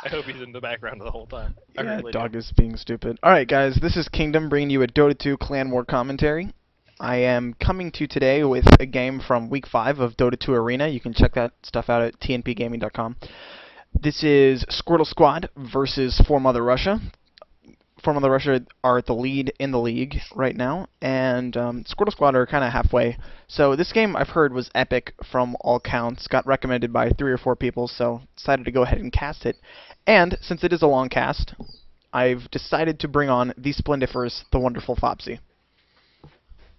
I hope he's in the background the whole time. I Yeah, really dog do. is being stupid. Alright, guys, this is Kingdom bringing you a Dota 2 Clan War commentary. I am coming to you today with a game from Week 5 of Dota 2 Arena. You can check that stuff out at tnpgaming.com. This is Squirtle Squad versus 4 Mother Russia. 4 Mother Russia are at the lead in the league right now, and Squirtle Squad are kind of halfway. So this game, I've heard, was epic from all counts. Got recommended by 3 or 4 people, so decided to go ahead and cast it. And since it is a long cast, I've decided to bring on the Splendiferous, the wonderful Fopsy.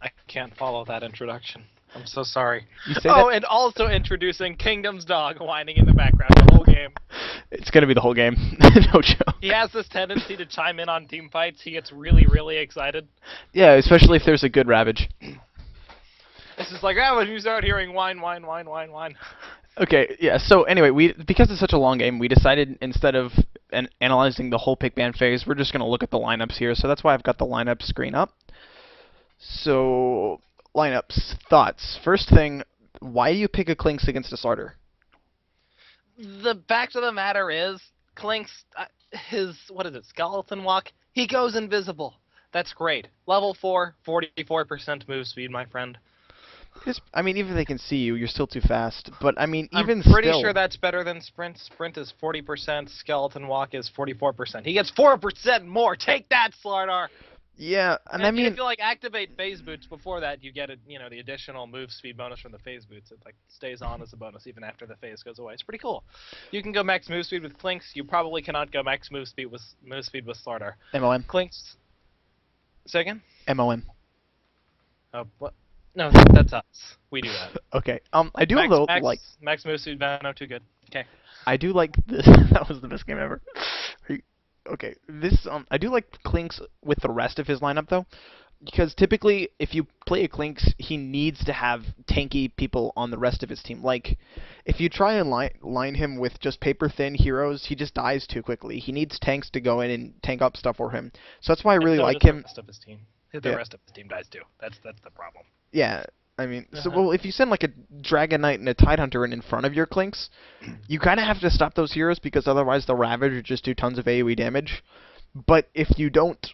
I can't follow that introduction. I'm so sorry. You say Oh, that? and also introducing Kingdom's dog whining in the background the whole game. It's gonna be the whole game. No joke. He has this tendency to chime in on team fights. He gets really, really excited. Yeah, especially if there's a good Ravage. It's just like, when you start hearing whine, whine, whine, whine, whine. Okay, yeah, so anyway, because it's such a long game, we decided instead of analyzing the whole pick ban phase, we're just going to look at the lineups here. So that's why I've got the lineup screen up. So, lineups, thoughts. First thing, why do you pick a Clinkz against a starter? The fact of the matter is, Clinkz, what is it, Skeleton Walk? He goes invisible. That's great. Level 4, 44% move speed, my friend. I mean, even if they can see you, you're still too fast. But, I mean, even I'm pretty still, sure that's better than Sprint. Sprint is 40%, Skeleton Walk is 44%. He gets 4% more! Take that, Slardar! yeah, and And I mean, if you, activate phase boots before that, you get the additional move speed bonus from the phase boots. It, stays on as a bonus even after the phase goes away. It's pretty cool. You can go max move speed with Clinkz. You probably cannot go max move speed with Slardar. MOM. Clinkz... Say again? MOM. Oh, what? No, that's us. We do that. Okay, I do like... Max move speed, no, too good. Okay. I do like this. That was the best game ever. Okay, this I do like Clinkz with the rest of his lineup though, because typically if you play a Clinkz, he needs to have tanky people on the rest of his team. Like, if you try and line him with just paper thin heroes, he just dies too quickly. He needs tanks to go in and tank up stuff for him. So that's why I really like him. The rest of his team. The rest of his team dies too. That's the problem. Yeah. I mean, well, if you send like a Dragon Knight and a Tidehunter in front of your Clinkz, you kind of have to stop those heroes because otherwise the Ravage would just do tons of AoE damage. But if you don't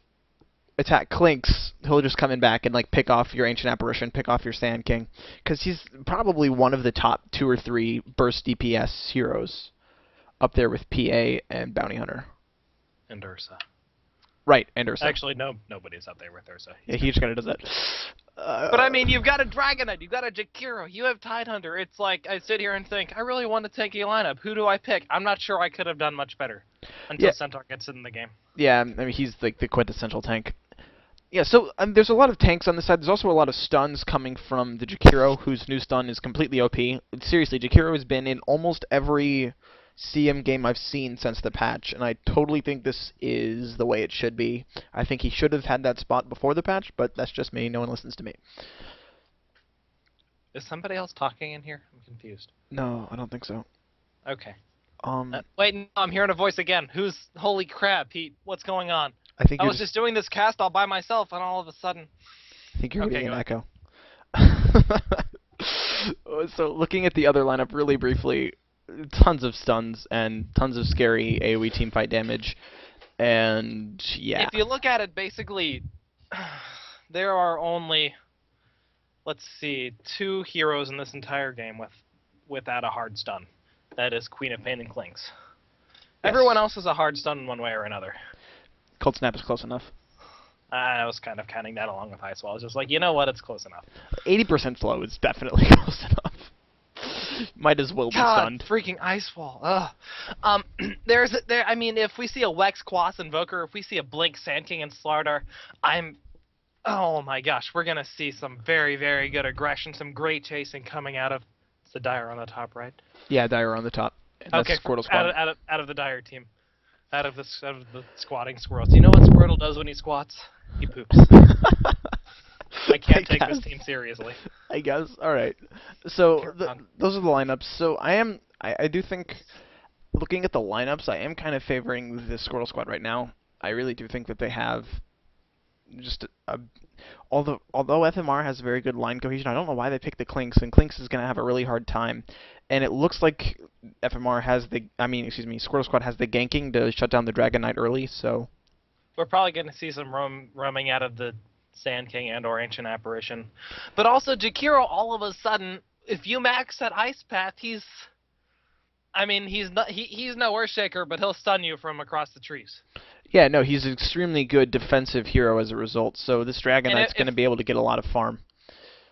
attack Clinkz, he'll just come in back and pick off your Ancient Apparition, pick off your Sand King, because he's probably one of the top 2 or 3 burst DPS heroes, up there with PA and Bounty Hunter. And Ursa. Right, and Ursa. Actually, nobody's up there with Ursa. Yeah, he just kind of does that. But I mean, you've got a Dragonite, you've got a Jakiro, you have Tidehunter. It's like, I sit here and think, I really want to take a lineup. Who do I pick? I'm not sure I could have done much better until Centaur gets in the game. Yeah, I mean, he's like the quintessential tank. Yeah, so there's a lot of tanks on this side. There's also a lot of stuns coming from the Jakiro, whose new stun is completely OP. Seriously, Jakiro has been in almost every CM game I've seen since the patch, and I totally think this is the way it should be. I think he should have had that spot before the patch, but that's just me. No one listens to me. Is somebody else talking in here? I'm confused. No, I don't think so. Okay. Wait, no, I'm hearing a voice again. Holy crap, Pete, what's going on? I was just doing this cast all by myself, and all of a sudden... I think you're getting an echo. So, looking at the other lineup really briefly, tons of stuns and tons of scary AoE teamfight damage, and yeah. If you look at it, basically, there are only, let's see, 2 heroes in this entire game without a hard stun. That is Queen of Pain and Clinkz. Yes. Everyone else is a hard stun in one way or another. Cold Snap is close enough. I was kind of counting that along with Ice Wall. I was just like, you know what, it's close enough. 80% flow is definitely close enough. Might as well be stunned. Freaking Ice Wall. Ugh. I mean, if we see a Wex, Quas, Invoker, if we see a Blink, Sand King, and Slardar, oh my gosh, we're gonna see some very, very good aggression, some great chasing coming out of... It's the Dire on the top, right? Yeah, Dire on the top. That's okay, Squirtle Squad. Out of the Dire team. Out of the squatting squirrels. You know what Squirtle does when he squats? He poops. I can't take this team seriously. I guess. All right. So those are the lineups. So I do think, looking at the lineups, I am kind of favoring the Squirtle Squad right now. I really do think that they have just Although FMR has very good line cohesion, I don't know why they picked the Clinkz, and Clinkz is going to have a really hard time. And it looks like FMR has Squirtle Squad has the ganking to shut down the Dragon Knight early, so... We're probably going to see some roaming out of the Sand King and or Ancient Apparition. But also, Jakiro, all of a sudden, if you max that Ice Path, he's no Earthshaker, but he'll stun you from across the trees. Yeah, no, he's an extremely good defensive hero as a result, so this Dragon Knight's going to be able to get a lot of farm.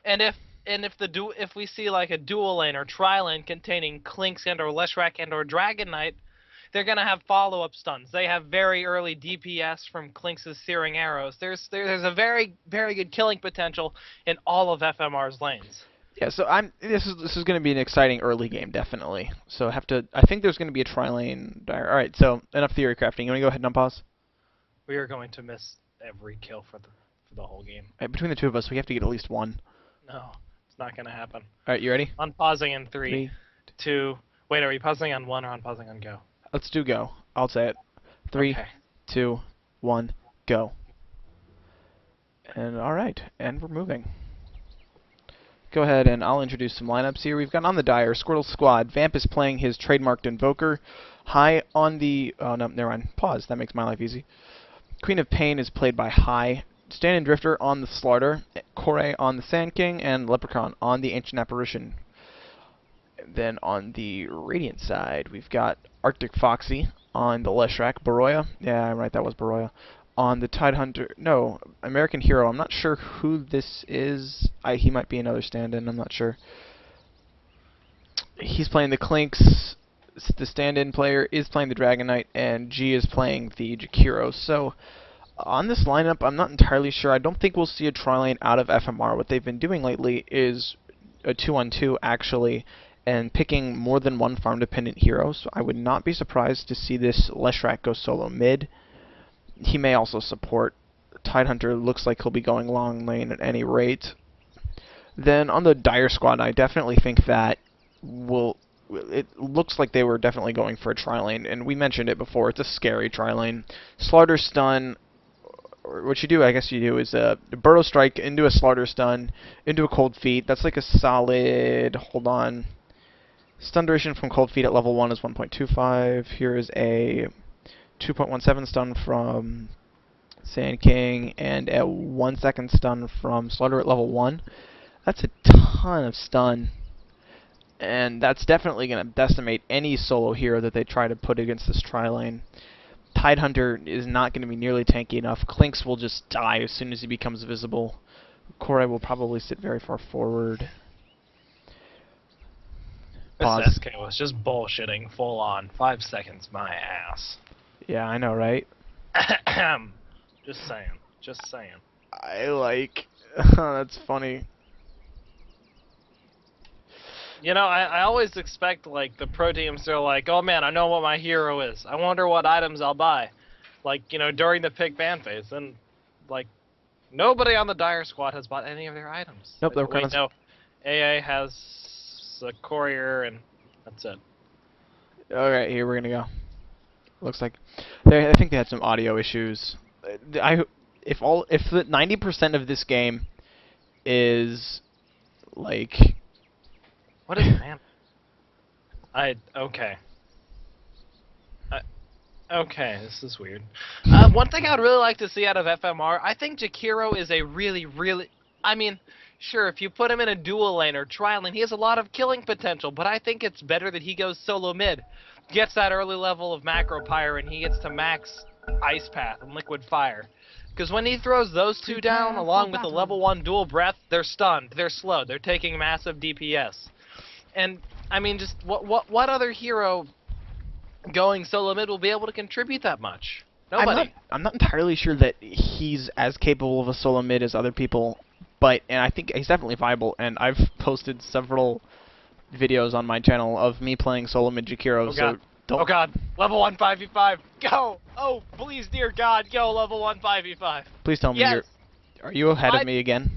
And if we see like a dual lane or tri-lane containing Clinkz and or Leshrac and or Dragon Knight, they're going to have follow-up stuns. They have very early DPS from Clinkz's Searing Arrows. There's a very, very good killing potential in all of FMR's lanes. Yeah, so this is going to be an exciting early game, definitely. So I think there's going to be a tri-lane dire. All right, so enough theory crafting. You want to go ahead and unpause? We are going to miss every kill for the whole game. Right, between the two of us, we have to get at least one. No, it's not going to happen. All right, you ready? Unpausing in 3, 2... Wait, are we pausing on 1 or unpausing on go? Let's do go. I'll say it. 3, okay. 2, 1, go. And all right, and we're moving. Go ahead and I'll introduce some lineups here. We've got on the Dire, Squirtle Squad. Vamp is playing his trademarked Invoker. High on the... Oh, no, never mind. Pause. That makes my life easy. Queen of Pain is played by High. Stand and Drifter on the Slaughter. Kore on the Sand King. And Leprechaun on the Ancient Apparition. Then on the Radiant side, we've got Arctic Foxy on the Leshrac. Baroya. Yeah, I'm right. That was Baroya. On the Tidehunter, no, American Hero. I'm not sure who this is. He might be another stand-in. I'm not sure. He's playing the Clinkz. The stand-in player is playing the Dragon Knight, and G is playing the Jakiro. So on this lineup, I'm not entirely sure. I don't think we'll see a tri-lane out of FMR. What they've been doing lately is a 2-on-2 actually, and picking more than one farm-dependent hero. So I would not be surprised to see this Leshrac go solo mid. He may also support. Tidehunter looks like he'll be going long lane at any rate. Then on the Dire Squad, I definitely think that it looks like they were definitely going for a tri-lane, and we mentioned it before. It's a scary tri-lane. Slaughter stun. What you do, I guess you do, is a Burrow Strike into a Slaughter stun, into a Cold Feet. That's like a solid... Hold on. Stun duration from Cold Feet at level 1 is 1.25. Here is a 2.17 stun from Sand King, and a 1 second stun from Slaughter at level 1. That's a ton of stun, and that's definitely going to decimate any solo hero that they try to put against this tri-lane. Tidehunter is not going to be nearly tanky enough. Clinkz will just die as soon as he becomes visible. Kore will probably sit very far forward. This SK was just bullshitting full on. 5 seconds, my ass. Yeah, I know, right? Just saying. Just saying. I like... That's funny. You know, I always expect, like, the pro teams, they're like, oh man, I know what my hero is. I wonder what items I'll buy. Like, you know, during the pick ban phase. And, like, nobody on the Dire Squad has bought any of their items. Nope, they're kind of... No, AA has a courier, and that's it. Alright, here we're gonna go. Looks like... I think they had some audio issues. If the 90% of this game is, like... What is it, man? Okay. Okay, this is weird. One thing I'd really like to see out of FMR, I think Jakiro is a really, really... I mean, sure, if you put him in a dual lane or tri-lane, he has a lot of killing potential, but I think it's better that he goes solo mid. Gets that early level of Macro Pyre, and he gets to max Ice Path and Liquid Fire. Because when he throws those two down, along with the level 1 dual breath, they're stunned, they're slowed, they're taking massive DPS. And, I mean, just what other hero going solo mid will be able to contribute that much? Nobody. I'm not entirely sure that he's as capable of a solo mid as other people, and I think he's definitely viable, and I've posted several videos on my channel of me playing solo mid Jakiro, so don't... Oh god, level 1 5v5, go! Oh, please, dear god, go level 1 5v5. Please tell me yes. Are you ahead of me again?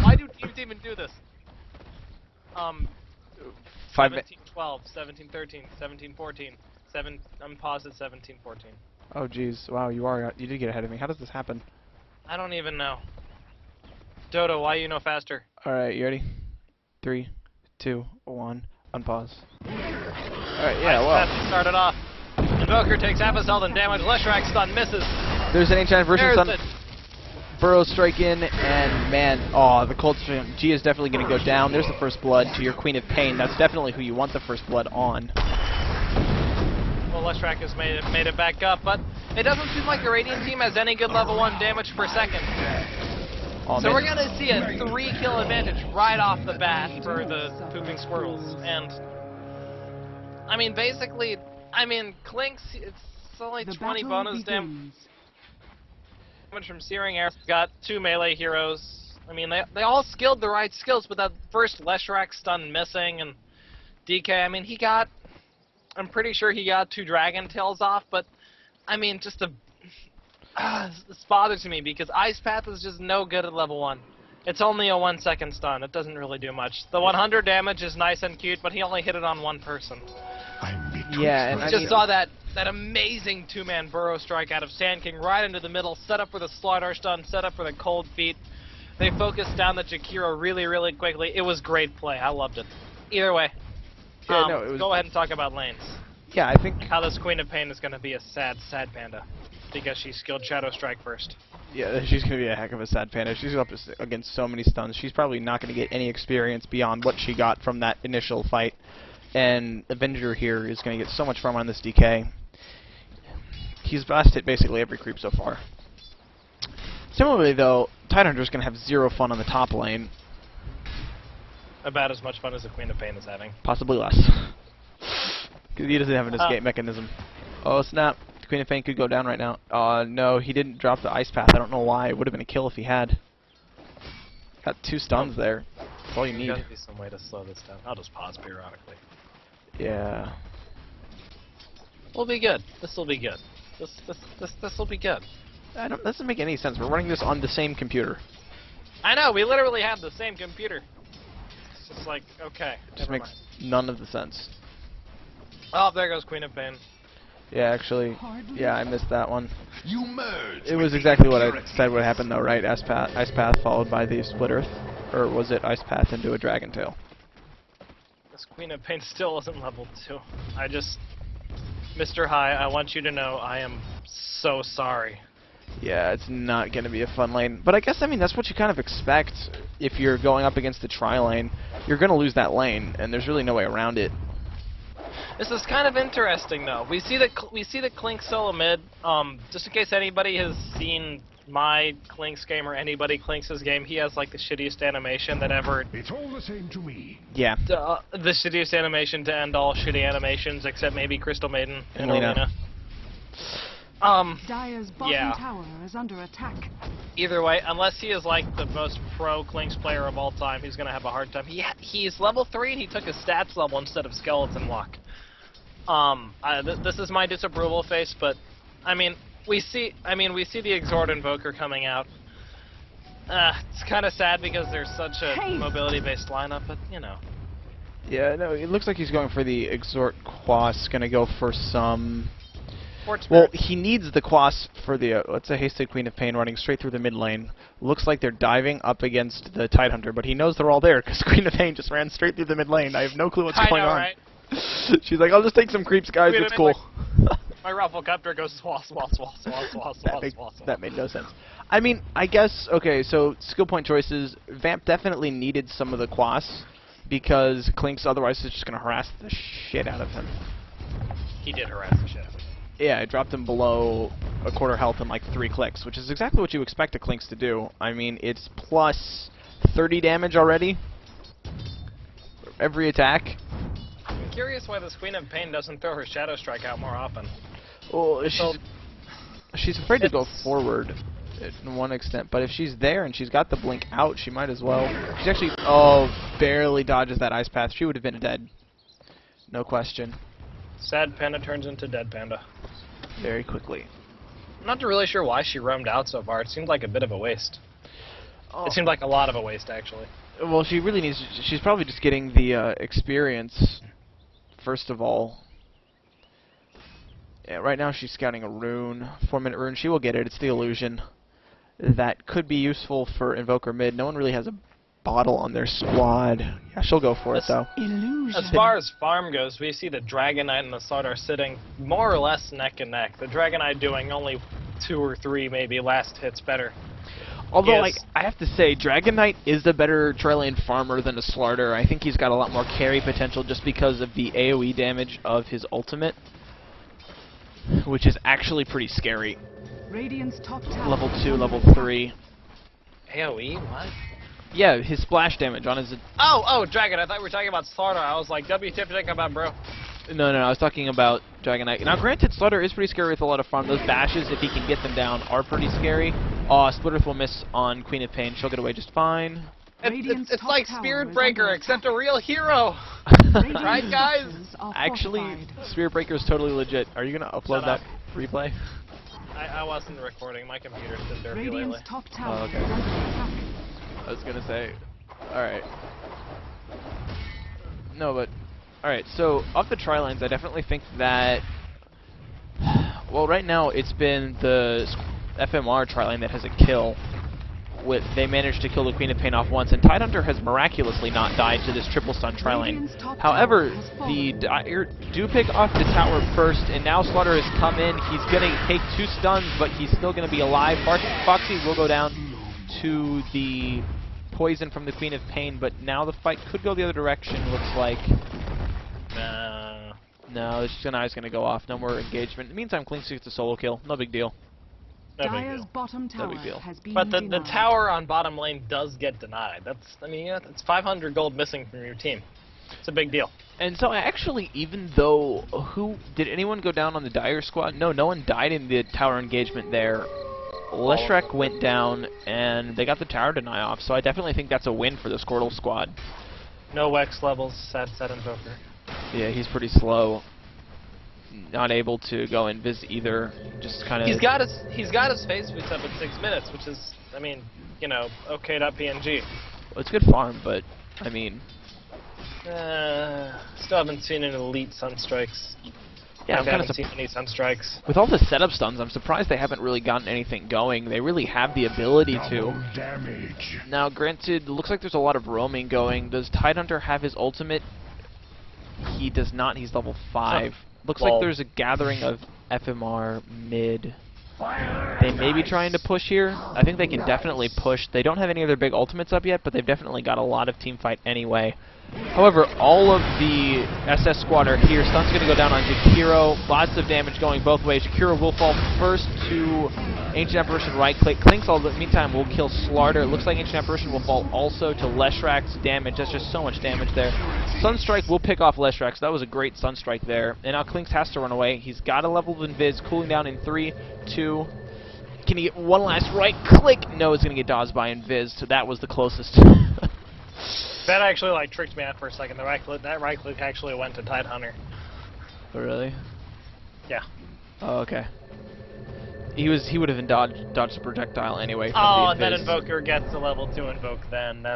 Why do teams even do this? 17, 12, 17, 13, 17, 14, I'm paused at 17, 14. Oh jeez, wow, you did get ahead of me. How does this happen? I don't even know. Dota, why you no faster? Alright, you ready? 3, 2, 1, unpause. Alright, yeah, well. Path started off. Invoker takes half his health and damage. Leshrac stun misses. There's an ancient version There's stun. it. Burrow strike in, and man, oh, the cold stream. G is definitely going to go down. There's the first blood to your Queen of Pain. That's definitely who you want the first blood on. Well, Leshrac has made it back up, but it doesn't seem like the Radiant team has any good level 1 damage per second. Oh, So man. we're going to see a 3-kill advantage right off the bat for the Pooping Squirrels. And, I mean, basically, Clinkz, it's only 20 bonus damage from Searing Air. Got 2 melee heroes. I mean, they all skilled the right skills, but that first Leshrac stun missing, and DK, I mean, I'm pretty sure he got 2 Dragon Tails off, but, I mean, just this bothers me because Ice Path is just no good at level 1. It's only a 1-second stun. It doesn't really do much. The 100 damage is nice and cute, but he only hit it on 1 person. Yeah, and I just saw that amazing 2-man burrow strike out of Sand King right into the middle, set up for the Slaughter stun, set up for the cold feet. They focused down the Jakiro really, really quickly. It was great play. I loved it. Either way, yeah, no, it was, go ahead and talk about lanes. Yeah, I think How this Queen of Pain is going to be a sad, sad panda because she skilled Shadow Strike first. yeah, she's going to be a heck of a sad panda. She's up against so many stuns. She's probably not going to get any experience beyond what she got from that initial fight. And Avenger here is going to get so much farm on this DK. He's busted basically every creep so far. Similarly, though, Tidehunter's going to have 0 fun on the top lane. About as much fun as the Queen of Pain is having. Possibly less. Because he doesn't have an escape mechanism. Oh, snap. The Queen of Pain could go down right now. No, he didn't drop the Ice Path. I don't know why. It would have been a kill if he had. Got 2 stuns there. That's all you need. There's gotta be some way to slow this down. I'll just pause periodically. Yeah. We'll be good. This will be good. This will be good. That doesn't make any sense. We're running this on the same computer. I know, we literally have the same computer. It's just like, okay. It just makes none of the sense. Oh, there goes Queen of Pain. Yeah, actually, yeah, I missed that one. You merged. It was exactly what I said would happen, though, right? Ice Path followed by the Split Earth, or was it Ice Path into a Dragon Tail? This Queen of Pain still isn't level 2. Mr. High, I want you to know I am so sorry. Yeah, it's not going to be a fun lane. But I guess, that's what you kind of expect if you're going up against the tri-lane. You're going to lose that lane, and there's really no way around it. This is kind of interesting, though. We see the Clinkz solo mid. Just in case anybody has seen my Clinkz game or anybody Clinks's game, he has like the shittiest animation that ever. It's all the same to me. Yeah. The shittiest animation to end all shitty animations, except maybe Crystal Maiden and Lena. Dire's bottom tower is under attack. Either way, unless he is like the most pro Clinkz player of all time, he's gonna have a hard time. He's level 3 and he took his stats level instead of skeleton lock. This is my disapproval face, but we see the Exhort Invoker coming out. It's kind of sad because there's such a mobility-based lineup, but you know. Yeah, no, it looks like he's going for the Exhort Quas. Gonna go for some. Well, he needs the Quas for the, let's say, Hasted Queen of Pain running straight through the mid lane. Looks like they're diving up against the Tidehunter, but he knows they're all there because Queen of Pain just ran straight through the mid lane. I have no clue what's going on. Right? She's like, I'll just take some creeps, guys. It's cool. My Rufflecopter goes swah, swah, swah, swah, swah, swah, swah. That made no sense. I guess, okay, so skill point choices. Vamp definitely needed some of the Quas because Clinkz otherwise is just going to harass the shit out of him. He did harass the shit out of him. Yeah, it dropped him below a quarter health in like 3 clicks, which is exactly what you expect a Clinkz to do. It's plus 30 damage already. Every attack. I'm curious why this Queen of Pain doesn't throw her Shadow Strike out more often. Well, she's afraid to go forward to one extent, but if she's there and she's got the blink out, she might as well. She's actually, barely dodges that Ice Path. She would have been dead. No question. Sad Panda turns into Dead Panda. Very quickly. I'm not really sure why she roamed out so far. It seemed like a bit of a waste. It seemed like a lot of a waste, actually. Well, she really needs. She's probably just getting the experience, first of all. Yeah, right now she's scouting a rune, 4-minute rune. She will get it. It's the illusion. that could be useful for Invoker mid. No one really has a bottle on their squad. Yeah, she'll go for it though. As far as farm goes, we see the Dragon Knight and the Slardar sitting more or less neck and neck. The Dragon Knight doing only 2 or 3 maybe last hits better. Although, Yes. like, I have to say, Dragon Knight is the better tri-lane farmer than a Slardar. I think he's got a lot more carry potential just because of the AoE damage of his ultimate, which is actually pretty scary. Radiant's top tower Level is 2, under level attack. 3. AoE? What? Yeah, his splash damage on his... Oh, Dragon. I thought we were talking about Slardar. I was like, WTF talking about, bro? No, I was talking about Dragon Knight. Now, granted, Slardar is pretty scary with a lot of farm. Those bashes, if he can get them down, are pretty scary. Splitterth will miss on Queen of Pain. She'll get away just fine. It's top like tower Spirit is Breaker, under except a real hero. Radiant's Right, guys? structures are Actually, fortified. Spirit Breaker is totally legit. Are you going to upload Shut that up. replay? I wasn't recording. My computer's been dirty Radiant's lately. top tower okay. is under attack. I was gonna say, alright. No, but, alright, so, off the tri-lines, I definitely think that, well, right now, it's been the FMR tri-line that has a kill. They managed to kill the Queen of Pain off once, and Tidehunter has miraculously not died to this triple stun tri-lane. Radiant's top However, tower has the fallen. Dire do pick off the tower first, and now Slaughter has come in. He's gonna take 2 stuns, but he's still gonna be alive. Foxy will go down to the poison from the Queen of Pain, but now the fight could go the other direction, looks like. No, this is gonna go off. No more engagement. In the meantime, Clinkz gets a solo kill. No big deal. No big Dyer's deal. bottom tower big deal. has been But the denied. tower on bottom lane does get denied. I mean, yeah, it's 500 gold missing from your team. It's a big deal. And so actually, even though, did anyone go down on the Dire squad? No one died in the tower engagement there. Leshrac went down, and they got the tower deny off, so I definitely think that's a win for the Squirtle squad. No Wex levels, sad Invoker. Yeah, he's pretty slow. Not able to go invis either. Just kind of. He's got his face boots up in 6 minutes, which is, I mean, you know, okay.png. Well, it's good farm, but I mean. Still haven't seen any elite Sunstrikes. Yeah, I'm I kind of haven't seen any Sunstrikes. with all the setup stuns, I'm surprised they haven't really gotten anything going. They really have the ability to. Double damage. Now, granted, it looks like there's a lot of roaming going. Does Tidehunter have his ultimate? He does not. He's level 5. Looks like Lol. there's a gathering of FMR mid. They may be trying to push here. I think they can definitely push. They don't have any other big ultimates up yet, but they've definitely got a lot of team fight anyway. However, all of the SS squad are here. Stun's going to go down on Jakiro. Lots of damage going both ways. Jakiro will fall first to Ancient Apparition right-click. Clinkz, in the meantime, will kill Slardar. It looks like Ancient Apparition will fall also to Leshrac's damage. That's just so much damage there. Sunstrike will pick off Leshrac, so that was a great Sunstrike there. And now Clinkz has to run away. He's got a level of Invis, cooling down in 3, 2... Can he get one last right-click? No, it's going to get dodged by Invis, so that was the closest. That actually like tricked me out for a second. That right click actually went to Tidehunter. Oh, really? Yeah. Oh, okay. He would have dodged the projectile anyway. From Oh, the and then Invis. Invoker gets a level 2 Invoke then.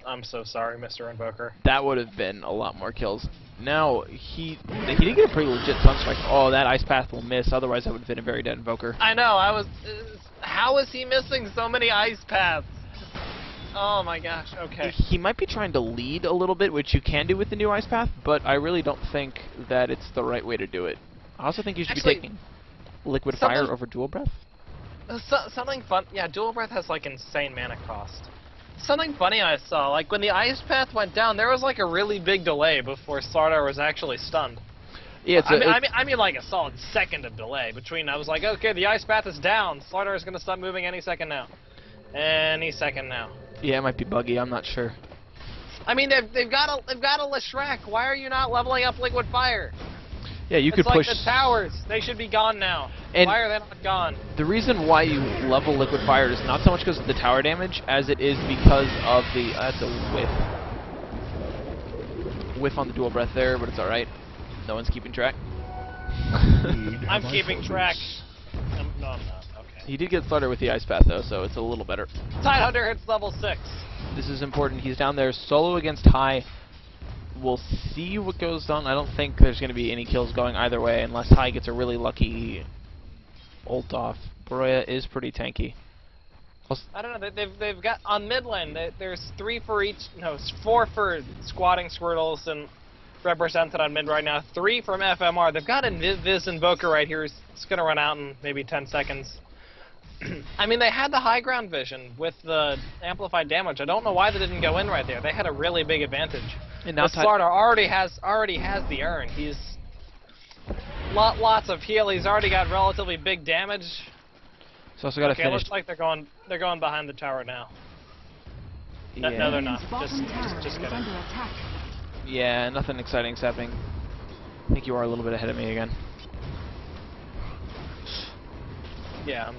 I'm so sorry, Mr. Invoker. That would have been a lot more kills. Now, he did get a pretty legit Sunstrike. Oh, that Ice Path will miss, otherwise that would have been a very dead Invoker. I know, how is he missing so many ice paths? Oh my gosh, okay. He might be trying to lead a little bit, which you can do with the new Ice Path, but I really don't think that it's the right way to do it. I also think you should Actually, be taking Liquid something- Fire over Dual Breath. Something fun, yeah, Dual Breath has like insane mana cost. Something funny I saw, like when the ice path went down, there was like a really big delay before Slardar was actually stunned. Yeah, it's I mean like a solid second of delay between, I was like, okay, the ice path is down, Slardar is gonna stop moving any second now. Any second now. yeah, it might be buggy. I'm not sure. I mean, they've got a Leshrac. Why are you not leveling up Liquid Fire? Yeah, you It's could like push. the towers. They should be gone now. And- Why are they not gone? The reason why you level Liquid Fire is not so much because of the tower damage, as it is because of the... that's a whiff. Whiff on the Dual Breath there, but it's alright. No one's keeping track. I'm keeping track. No, I'm not. Okay. He did get started with the Ice Path, though, so it's a little better. Tidehunter hits level 6. This is important. He's down there solo against High. We'll see what goes on. I don't think there's going to be any kills going either way, unless High gets a really lucky ult off. Broya is pretty tanky. I don't know. They've got on mid lane. There's 3 for each. No, it's 4 for squatting Squirtles and represented on mid right now. 3 from FMR. They've got this Invoker right here. It's gonna run out in maybe 10 seconds. I mean, they had the high ground vision with the amplified damage. I don't know why they didn't go in right there. They had a really big advantage. And now Slardar already has the urn. He's lots of heal. He's already got relatively big damage. He's also got to Okay, finish. looks like they're going behind the tower now. Yeah. No, they're not. Radiant's bottom tower Just is kidding. under attack. Yeah, nothing exciting's happening. I think you are a little bit ahead of me again. Yeah.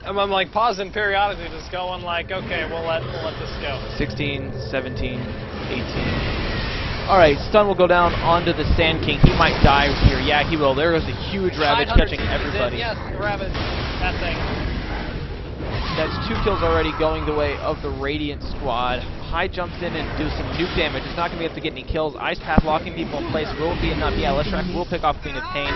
I'm like pausing periodically, just going like, okay, we'll let this go. 16, 17, 18. Alright, stun will go down onto the Sand King. He might die here. Yeah, he will. There goes a huge Ravage 900 catching is in. everybody. Yes, Ravage. That thing. That's 2 kills already going the way of the Radiant squad. High jumps in and do some nuke damage. It's not going to be able to get any kills. Ice Path locking people in place will be enough. Yeah, Leshrac will pick off Queen of Pain.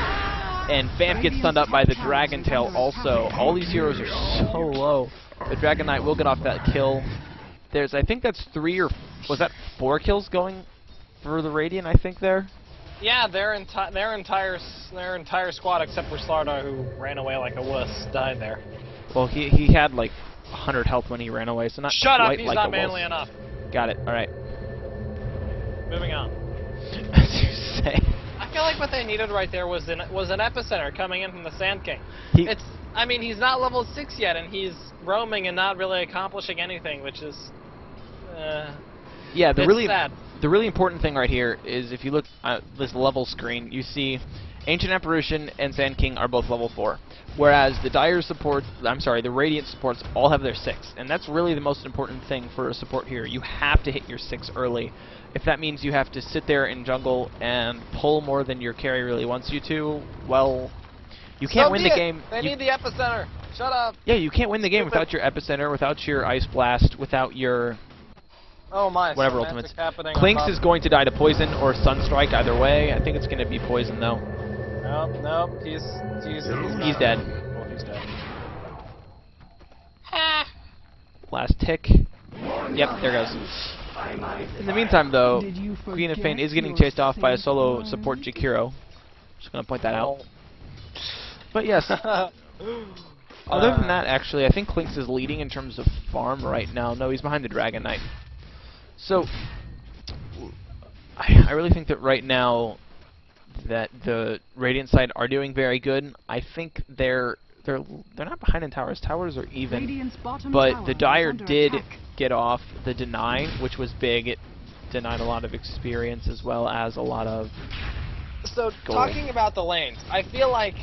And Vamp gets stunned up by the Dragon Tail also. All these heroes are so low. The Dragon Knight will get off that kill. There's, I think that's 3 or... was that 4 kills going for the Radiant, I think, there? Yeah, their entire squad except for Slardar, who ran away like a wuss, died there. Well, he had like 100 health when he ran away, so not Shut up! quite He's like not a manly wuss. enough. Got it. All right. Moving on. As you say. I feel like what they needed right there was an epicenter coming in from the Sand King. I mean, he's not level 6 yet, and he's roaming and not really accomplishing anything, which is yeah, it's sad. The really important thing right here is if you look at this level screen, you see Ancient Apparition and Sand King are both level 4, whereas the the Radiant supports all have their 6, and that's really the most important thing for a support here. You have to hit your 6 early. If that means you have to sit there in jungle and pull more than your carry really wants you to, well, you can't win the game. They need the epicenter. Shut up. Yeah, you can't win the game without your epicenter, without your Ice Blast, without your Oh my. whatever ultimates. Clinkz is going to die to poison or Sunstrike either way. I think it's going to be poison though. Nope. He's dead. Well, he's dead. Last tick. Yep, there goes. In the meantime, though, Queen of Pain is getting chased off by a solo support Jakiro. Just going to point that out. But yes, other than that, actually, I think Clinkz is leading in terms of farm right now. No, he's behind the Dragon Knight. So, I really think that right now that the Radiant side are doing very good. I think they're not behind in towers. Towers are even. But the Dire did get off the deny, which was big. It denied a lot of experience as well as a lot of So, gold. talking about the lanes, I feel like...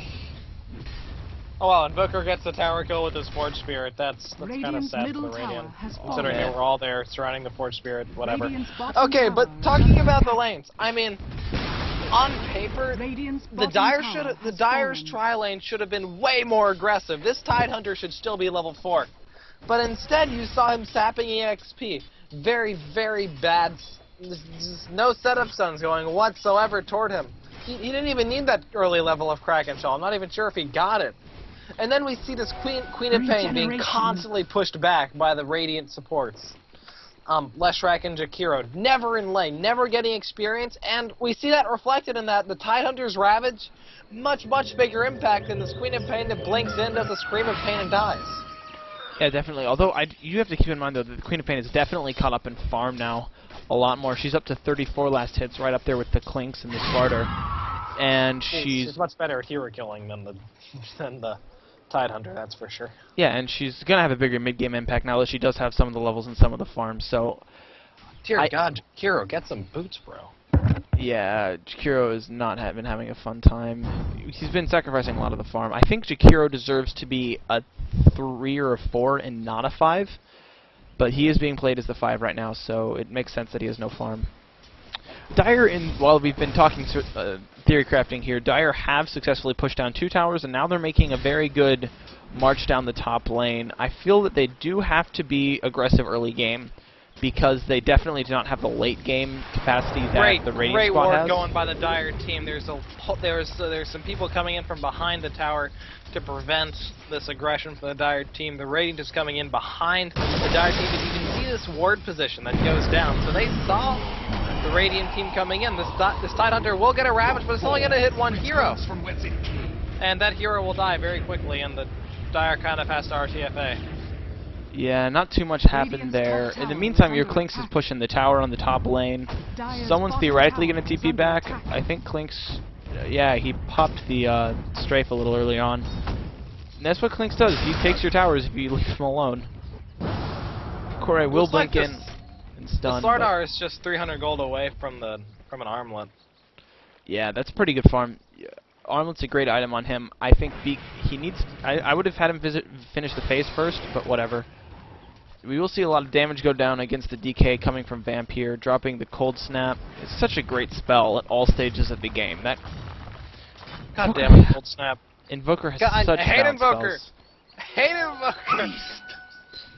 Oh, well, Invoker gets the tower kill with his Forge Spirit. That's kind of sad for the Radiant, considering they were all there surrounding the Forge Spirit, whatever. Okay, but talking about the lanes, I mean, on paper, the Dire's tri-lane should have been way more aggressive. This Tidehunter should still be level 4. But instead, you saw him sapping EXP. Very, very bad. Just no setup stuns going whatsoever toward him. He didn't even need that early level of Kraken Shell. I'm not even sure if he got it. And then we see this Queen of Pain being constantly pushed back by the Radiant supports. Leshrac and Jakiro, never in lane, never getting experience, and we see that reflected in that the Tidehunter's Ravage, much bigger impact than this Queen of Pain that blinks in, does a Scream of Pain and dies. Yeah, definitely. Although you have to keep in mind though that the Queen of Pain is definitely caught up in farm now a lot more. She's up to 34 last hits, right up there with the Clinkz and the Slardar, and she's much better at hero killing than the Tidehunter, that's for sure. Yeah, and she's gonna have a bigger mid-game impact now that she does have some of the levels in some of the farms. So, dear God, Jakiro, get some boots, bro. Yeah, Jakiro has not been having a fun time. He's been sacrificing a lot of the farm. I think Jakiro deserves to be a 3 or a 4 and not a 5, but he is being played as the 5 right now, so it makes sense that he has no farm. Dire, while we've been talking theory crafting here, Dire have successfully pushed down 2 towers, and now they're making a very good march down the top lane. I feel that they do have to be aggressive early game. because they definitely do not have the late game capacity that the Radiant great squad ward has. going by the Dire team. There's some people coming in from behind the tower to prevent this aggression from the Dire team. The Radiant is coming in behind the Dire team, but you can see this ward position that goes down. So they saw the Radiant team coming in. This Tidehunter will get a Ravage, but it's only going to hit one hero. From whence it came. And that hero will die very quickly, and the Dire kind of has to RTFA. Yeah, not too much happened there. In the meantime, your Clinkz is pushing the tower on the top lane. Someone's theoretically going to TP back. I think Clinkz, yeah, he popped the strafe a little early on. And that's what Clinkz does. He takes your towers if you leave him alone. Corey will blink in and stun. The Slardar is just 300 gold away from an armlet. Yeah, that's pretty good farm. Armlet's a great item on him. I think he needs... I would have had him finish the phase first, but whatever. We will see a lot of damage go down against the DK coming from Vamp here, dropping the Cold Snap. It's such a great spell at all stages of the game. That God damn it, Cold Snap. Invoker has God, such I hate bounce Invoker. spells. I hate Invoker.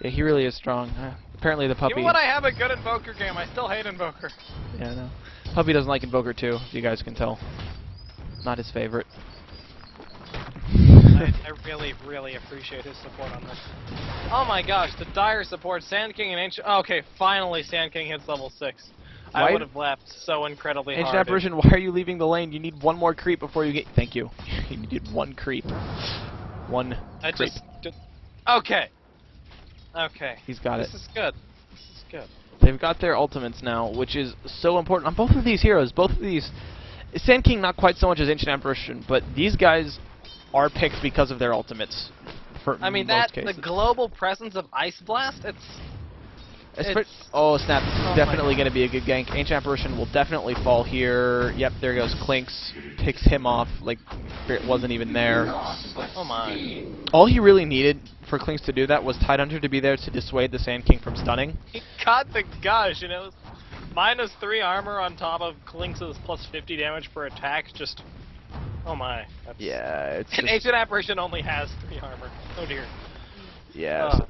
Yeah, he really is strong. Apparently the puppy... Even when I have a good Invoker game, I still hate Invoker. Yeah, no. Puppy doesn't like Invoker too, if you guys can tell. Not his favorite. I really, really appreciate his support on this. Oh my gosh, the Dire support, Sand King and Ancient... Oh, okay, finally Sand King hits level 6. I would have left so incredibly hard. Ancient Apparition, why are you leaving the lane? You need one more creep before you get... Thank you. You needed one creep. One creep. Okay. Okay. He's got it. This is good. This is good. They've got their ultimates now, which is so important on both of these heroes. Both of these... Sand King not quite so much as Ancient Apparition, but these guys are picked because of their ultimates. I mean, the global presence of Ice Blast, oh snap, this is definitely going to be a good gank. Ancient Apparition will definitely fall here. Yep, there goes Clinkz. Picks him off like it wasn't even there. Oh my. All he really needed for Clinkz to do that was Tidehunter to be there to dissuade the Sand King from stunning. He got the gush, you know. -3 armor on top of Clinkz's plus 50 damage per attack, just... Oh my. Yeah, it's and Ancient Apparition only has 3 armor. Oh dear. Yeah, so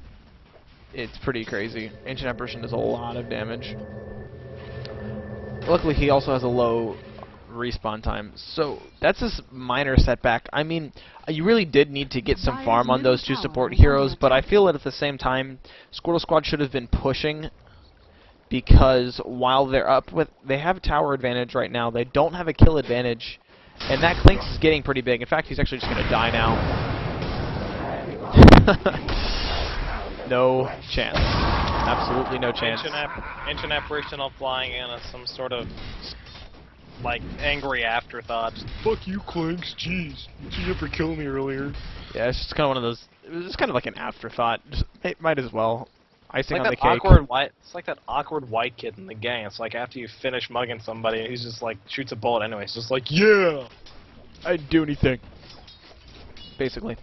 it's pretty crazy. Ancient Apparition does a lot of damage. Luckily, he also has a low respawn time, so that's a minor setback. I mean, you really did need to get some farm on those two support heroes, but I feel that at the same time, Squirtle Squad should have been pushing, because while they're up with... They have tower advantage right now, they don't have a kill advantage, and that Clinkz is getting pretty big. In fact, he's actually just going to die now. No chance. Absolutely no chance. Ancient Apparition all flying in as some sort of, like, angry afterthought. Fuck you, Clinkz. Jeez. You never killed me earlier. Yeah, it's just kind of one of those... It was just kind of like an afterthought. It might as well. Icing it's like on the that cake. It's like that awkward white kid in the gang. It's like after you finish mugging somebody, he's just like shoots a bullet anyway. It's just like, yeah, I didn't do anything. Basically.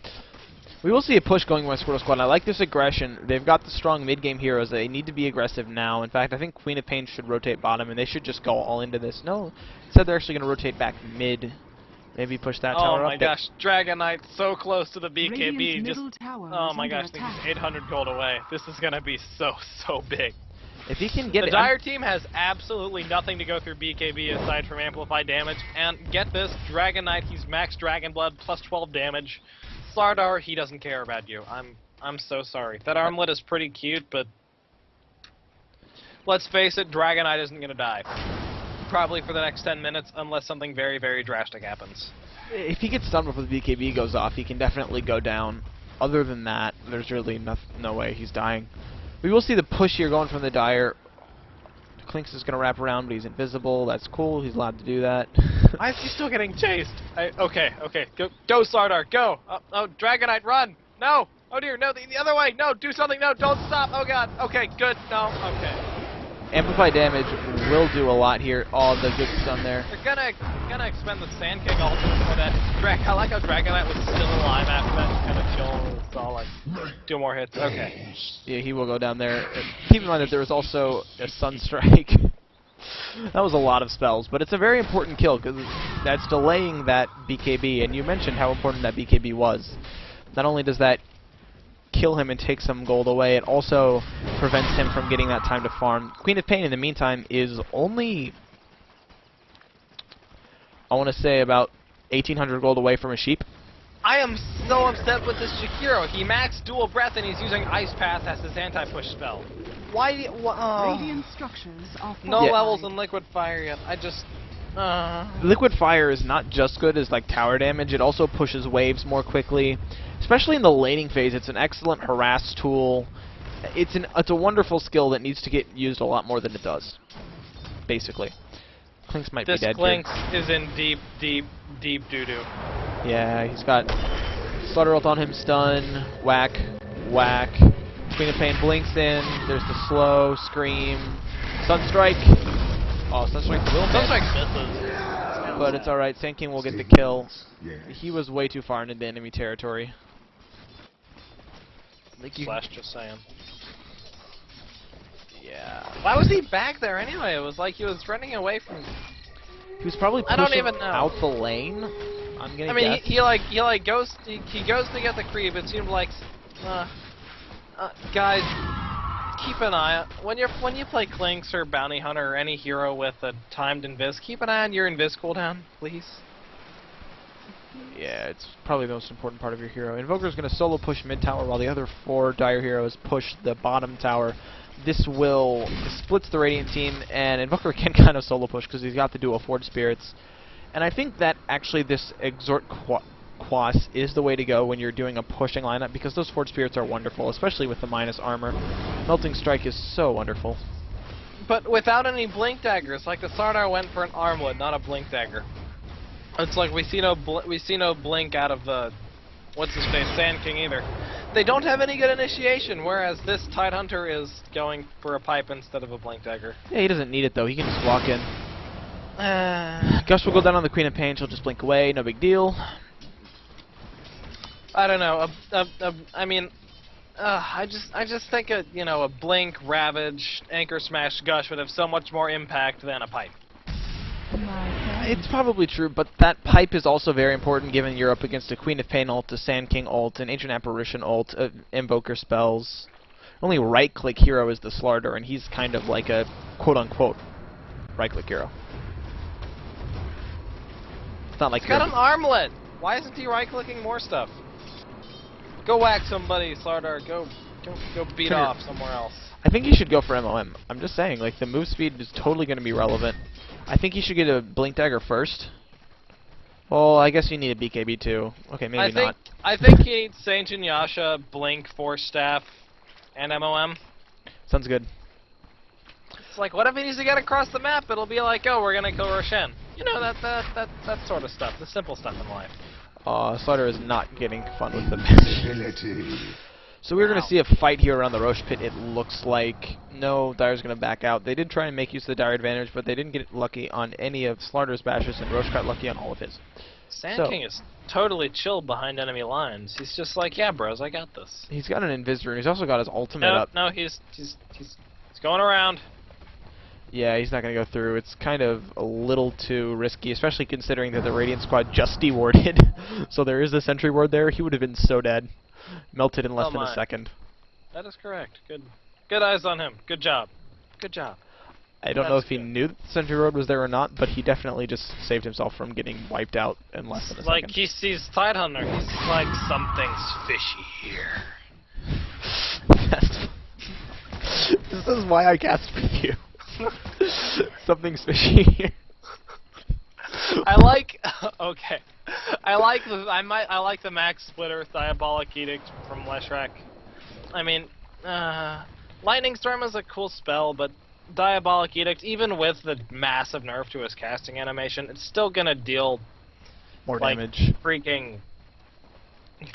We will see a push going by Squirtle Squad. I like this aggression. They've got the strong mid-game heroes. They need to be aggressive now. In fact, I think Queen of Pain should rotate bottom, and they should just go all into this. No, instead they're actually going to rotate back mid. Maybe push that tower up. Oh my gosh, Dragon Knight so close to the BKB. Just, oh my gosh, I think he's 800 gold away. This is going to be so big. If he can get the Dire team has absolutely nothing to go through BKB aside from amplified damage. And get this, Dragon Knight, he's max Dragon Blood, plus 12 damage. Slardar, he doesn't care about you. I'm so sorry. That armlet is pretty cute, but let's face it, Dragon Knight isn't going to die. Probably for the next 10 minutes, unless something very, very drastic happens. If he gets stunned before the BKB goes off, he can definitely go down. Other than that, there's really no way he's dying. We will see the push here going from the Dire. Clinkz is going to wrap around, but he's invisible. That's cool. He's allowed to do that. Why is he still getting chased? Okay. Go, Slardar, go. Oh, Dragon Knight, run. No. Oh, dear. No, the other way. No, do something. No, don't stop. Oh, God. Okay, good. No. Okay. Amplified damage will do a lot here. Oh, the good stun there. They're gonna expend the Sand King ultimate for that. I like how Dragon Knight was still alive after that. Just kind of chill. It's all like 2 more hits. Okay. Yeah, he will go down there. Keep in mind that there was also a Sunstrike. That was a lot of spells, but it's a very important kill because that's delaying that BKB. And you mentioned how important that BKB was. Not only does that kill him and take some gold away, it also prevents him from getting that time to farm. Queen of Pain, in the meantime, is only, I want to say, about 1,800 gold away from a sheep. I am so upset with this Shakiro. He maxed dual breath and he's using Ice Path as his anti-push spell. Why do you, Radiant structures are no fortified. levels in Liquid Fire yet. I just... Liquid Fire is not just good as like tower damage, it also pushes waves more quickly. Especially in the laning phase, it's an excellent harass tool. It's a wonderful skill that needs to get used a lot more than it does. Basically. Clinkz might This be dead Clinkz here. is in deep, deep, deep doo-doo. Yeah, he's got Slaughter ult on him, stun, whack, whack. Queen of Pain blinks in, there's the slow, scream, Sunstrike. Oh, Sunstrike will miss. Sunstrike misses. But it's alright, Sand King will get the kill. He was way too far into enemy territory. Slash just saying. Yeah. Why was he back there anyway? It was like he was running away from... He was probably I pushing don't even know. out the lane. I'm gonna I mean, guess. he goes to get the creep. It seemed like, guys, keep an eye on when you play Clinkz or Bounty Hunter or any hero with a timed invis. Keep an eye on your invis cooldown, please. Yeah, it's probably the most important part of your hero. Invoker's gonna solo push mid tower while the other 4 Dire heroes push the bottom tower. This splits the Radiant team, and Invoker can kind of solo push because he's got the dual Forge Spirits. And I think that actually this Exhort Quas is the way to go when you're doing a pushing lineup, because those Forge Spirits are wonderful, especially with the minus armor. Melting Strike is so wonderful. But without any blink daggers, like the Sardar went for an armlet, not a blink dagger. It's like we see no blink out of the what's his face Sand King either. They don't have any good initiation, whereas this Tidehunter is going for a pipe instead of a blink dagger. Yeah, he doesn't need it though. He can just walk in. Gush will go down on the Queen of Pain. She'll just blink away. No big deal. I don't know. I mean, I just think a blink, ravage, anchor smash, gush would have so much more impact than a pipe. It's probably true, but that pipe is also very important given you're up against a Queen of Pain ult, a Sand King ult, an Ancient Apparition ult, Invoker spells. Only right-click hero is the Slardar, and he's kind of like a quote-unquote right-click hero. It's not like He's got an armlet. Why isn't he right-clicking more stuff? Go whack somebody, Slardar. Go beat Come here. off somewhere else. I think he should go for MOM. I'm just saying, like, the move speed is totally going to be relevant. I think he should get a Blink Dagger first. Well, I guess you need a BKB too. Okay, maybe not. I think he needs Saint and Yasha, Blink, Force Staff, and MOM. Sounds good. It's like, what if he needs to get across the map? It'll be like, oh, we're gonna kill Roshan. You know, that sort of stuff. The simple stuff in life. Slaughter is not getting fun with the match. So we're going to see a fight here around the Roche pit, it looks like. No, Dire's going to back out. They did try and make use of the Dire advantage, but they didn't get lucky on any of Slaughter's bashes, and Roche got lucky on all of his. Sand King is totally chilled behind enemy lines. He's just like, yeah, bros, I got this. He's got an Invis rune. He's also got his ultimate up. No, he's going around. Yeah, he's not going to go through. It's kind of a little too risky, especially considering that the Radiant squad just dewarded. So there is a sentry ward there. He would have been so dead. Melted in less than a second. That is correct. Good eyes on him. Good job. Good job. I don't know if he knew that the sentry ward was there or not, but he definitely just saved himself from getting wiped out in less than a second. Like he sees Tidehunter. He's like, something's fishy here. This is why I cast with you. Something's fishy here. I like. Okay. I like the Max Splitter Diabolic Edict from Leshrac. I mean, Lightning Storm is a cool spell, but Diabolic Edict, even with the massive nerf to his casting animation, it's still gonna deal more like damage. Freaking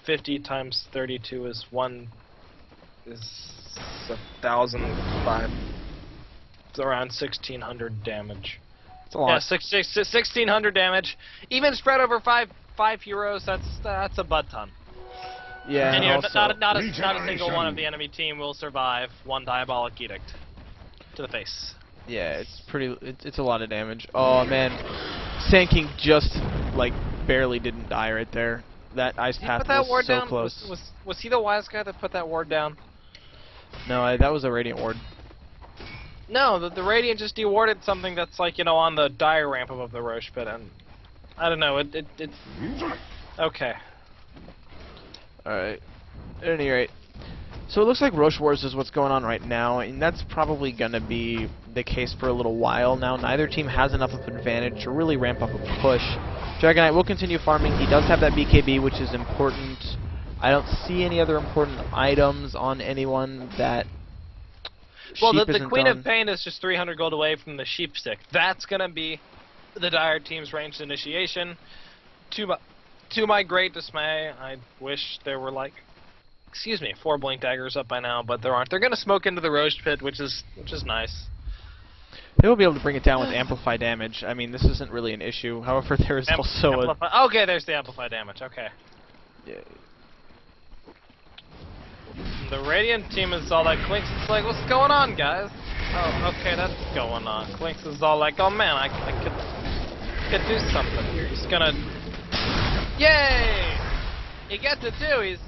50 times 32 is 1,005. It's around 1,600 damage. It's a lot. Yeah, 1,600 damage. Even spread over five heroes, that's a butt ton. Yeah, and also, not a single one of the enemy team will survive one Diabolic Edict to the face. Yeah, it's a lot of damage. Oh man, Sand King just like barely didn't die right there. that ice Did he path put that was ward so down? close. Was he the wise guy that put that ward down? No, that was a Radiant ward. No, the Radiant just dewarded something that's like, you know, on the dire ramp above the Roche pit, and I don't know, it's okay. Alright. At any rate. So it looks like Roche Wars is what's going on right now, and that's probably going to be the case for a little while now. Neither team has enough of an advantage to really ramp up a push. Dragon Knight will continue farming. He does have that BKB, which is important. I don't see any other important items on anyone that Well, Sheep the isn't Queen done. of Pain is just 300 gold away from the Sheep Stick. That's going to be the Dire team's ranged initiation. To my great dismay, I wish there were, like, 4 Blink Daggers up by now, but there aren't. They're going to smoke into the Roche pit, which is nice. They will be able to bring it down with amplify damage. I mean, this isn't really an issue. However, there is also a... Okay, there's the amplify damage. Okay. Yeah. The Radiant team is all like, Clinkz is like, what's going on, guys? Oh, okay, that's going on. Clinkz is all like, oh man, I could do something here. He's gonna... Yay! He gets it too. He's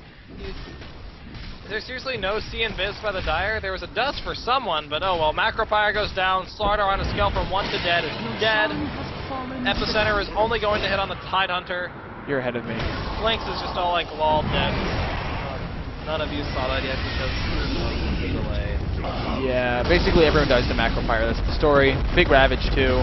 There's seriously no C invis by the Dire. There was a dust for someone, but oh well. Macropire goes down. Slaughter on a scale from 1 to dead is dead. Epicenter is only going to hit on the Tidehunter. You're ahead of me. Clinkz is just all like, lol, dead. None of you saw that yet because there's no delay. Yeah, basically everyone dies to Macropire. That's the story. Big Ravage too.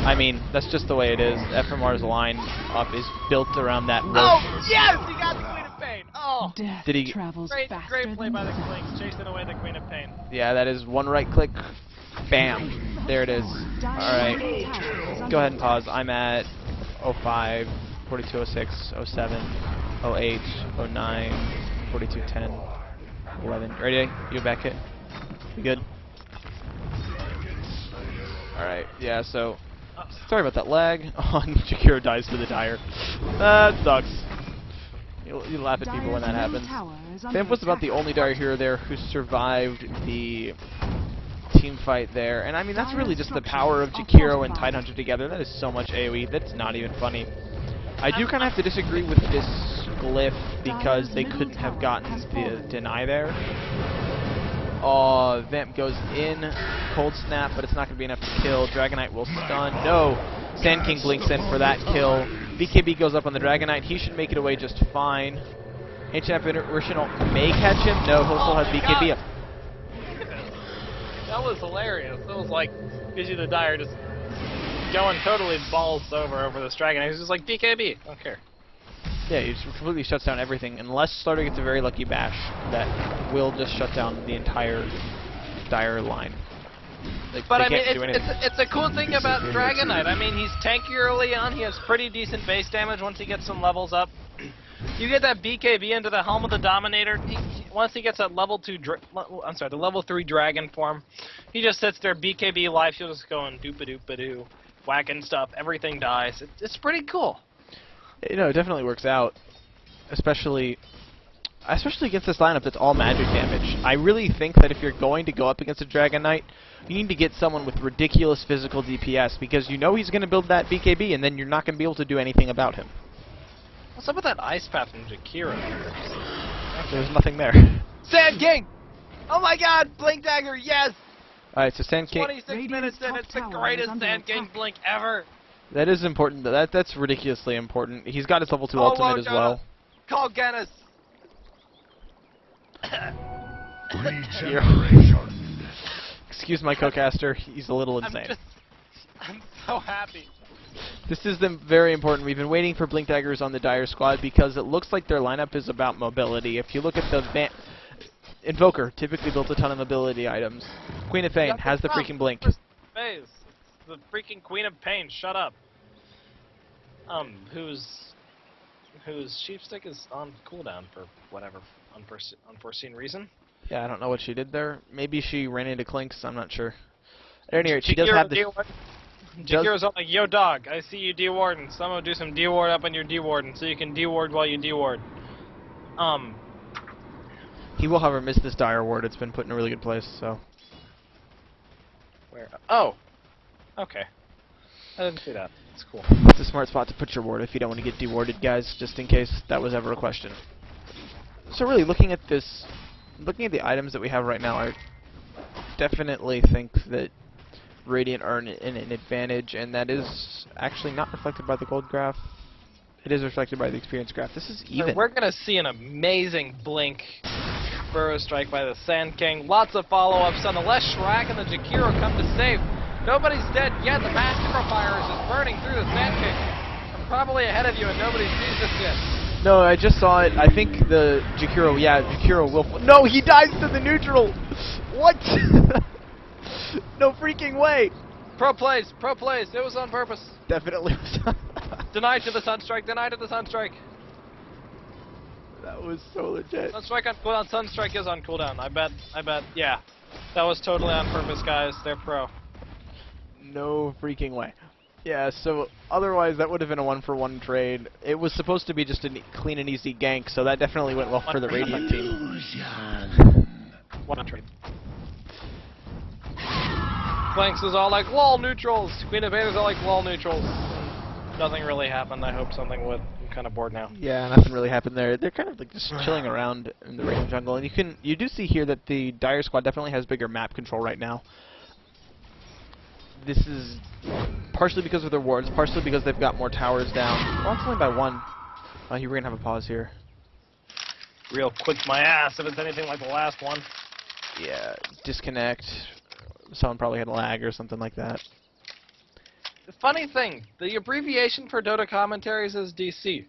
I mean, that's just the way it is. FMR's line up is built around that. Oh yes, he got the Queen of Pain. Oh, Death Did he- travels great faster play than by the sound. Clinkz, chasing away the Queen of Pain. Yeah, that is one right click. Bam. There it is. Alright. Go ahead and pause. I'm at 05, 4206, 07, 08, 09, 4210, 11. Ready? You back hit? You good? Alright, yeah, so... Sorry about that lag. Jakiro dies to the Dire. That sucks. You laugh at people when that happens. Vamp was about the only Dire hero there who survived the team fight there. And I mean, that's really just the power of Jakiro and Tidehunter together. That is so much AoE. That's not even funny. I do kind of have to disagree with this glyph because they couldn't have gotten the deny there. Vamp goes in, Cold Snap, but it's not going to be enough to kill. Dragon Knight will stun. No! Sand King blinks in for that kill. BKB goes up on the Dragon Knight. He should make it away just fine. Ancient Apparition may catch him. No, he'll still have BKB up. That was hilarious. It was like, gives you the Dire just going totally balls over this Dragon Knight. He's just like, BKB, don't care. Yeah, he just completely shuts down everything, unless Slaughter gets a very lucky bash that will just shut down the entire Dire line. Like, But they I mean, can't do anything. it's a cool thing about Dragon Knight. I mean, he's tanky early on. He has pretty decent base damage once he gets some levels up. You get that BKB into the Helm of the Dominator. Once he gets that level 2, the level 3 Dragon form, he just sits there, BKB life. He'll just go and doop-a-doop-a-doo, whacking stuff. Everything dies. It's pretty cool. You know, it definitely works out, especially against this lineup that's all magic damage. I really think that if you're going to go up against a Dragon Knight, you need to get someone with ridiculous physical DPS, because you know he's going to build that BKB, and then you're not going to be able to do anything about him. What's up with that Ice Path from Jakiro? There's nothing there. Sand King! Oh my god, Blink Dagger, yes! Alright, so Sand King... 26 Radiant's minutes in, top it's the tower is greatest under Sand King attack. blink ever! That is important. That's ridiculously important. He's got his level 2 Oh, ultimate as Jonah. well. Call Gennis! Regeneration. Excuse my co-caster, he's a little insane. I'm so happy. This is very important. We've been waiting for Blink Daggers on the Dire squad because it looks like their lineup is about mobility. If you look at the Invoker, typically built a ton of mobility items. Queen of Pain has the freaking blink. Phase. The freaking Queen of Pain, shut up. Whose Sheepstick is on cooldown for whatever unforeseen reason. Yeah, I don't know what she did there. Maybe she ran into Clinkz, I'm not sure. At any rate, she does have the... Jakiro's all like, yo dog, I see you D-warding. Someone do some D-ward up on your D-warding so you can D-ward while you D-ward. He will, however, miss this Dire ward. It's been put in a really good place, so... Where? Oh! Okay. I didn't see that. It's cool. It's a smart spot to put your ward if you don't want to get dewarded, guys, just in case that was ever a question. So really, looking at the items that we have right now, I definitely think that Radiant are in an advantage, and that is actually not reflected by the gold graph. It is reflected by the experience graph. This is even. We're going to see an amazing blink burrow strike by the Sand King. Lots of follow-ups on the Leshrac, and the Jakiro come to save. Nobody's dead yet. The Macro Fire is just burning through the Sand King. I'm probably ahead of you, and nobody sees this yet. No, I just saw it. I think the Jakiro, Jakiro will. No, he dies to the neutral. What? No freaking way. Pro plays. It was on purpose. Definitely was. Denied to the Sunstrike. That was so legit. Sunstrike on cooldown. Sunstrike is on cooldown. I bet. Yeah, that was totally on purpose, guys. They're pro. No freaking way. Yeah, so otherwise that would have been a 1-for-1 trade. It was supposed to be just a clean and easy gank, so that definitely went well for the Radiant team. One trade. Clinkz is all like, lol, neutrals. Queen of Invaders all like, lol, neutrals. Nothing really happened. I hope something would. I'm kind of bored now. Yeah, nothing really happened there. They're kind of like just chilling around in the Radiant jungle, and you do see here that the Dire squad definitely has bigger map control right now. This is partially because of their wards, partially because they've got more towers down. Well, it's only by one. Oh, we're gonna have a pause here. Real quick, my ass, if it's anything like the last one. Yeah, disconnect. Someone probably had a lag or something like that. The funny thing, the abbreviation for Dota commentaries is DC.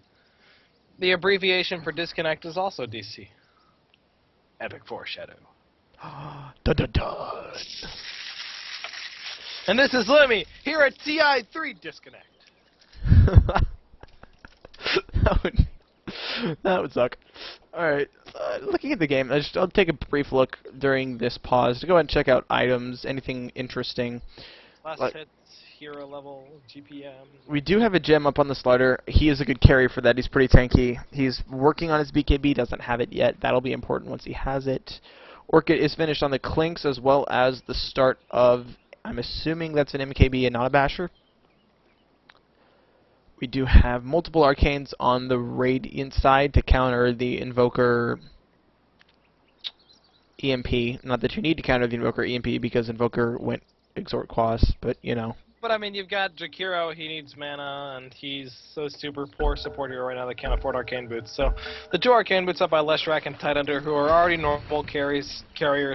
The abbreviation for disconnect is also DC. Epic foreshadow. Dun dun dun. And this is Lemmy, here at TI3 Disconnect. that would suck. Alright, looking at the game, I'll take a brief look during this pause to go ahead and check out items, anything interesting. Last hits, hero level, GPM. We do have a gem up on the Slider. He is a good carry for that. He's pretty tanky. He's working on his BKB, doesn't have it yet. That'll be important once he has it. Orchid is finished on the Clinkz as well as the start of, I'm assuming that's an MKB and not a Basher. We do have multiple arcanes on the Radiant side to counter the Invoker EMP. Not that you need to counter the Invoker EMP because Invoker went Exort Quas, but you know. But I mean, you've got Jakiro, he needs mana, and he's so super poor support hero right now that can't afford Arcane Boots. So the two Arcane Boots up by Leshrac and Tidehunter, who are already normal carriers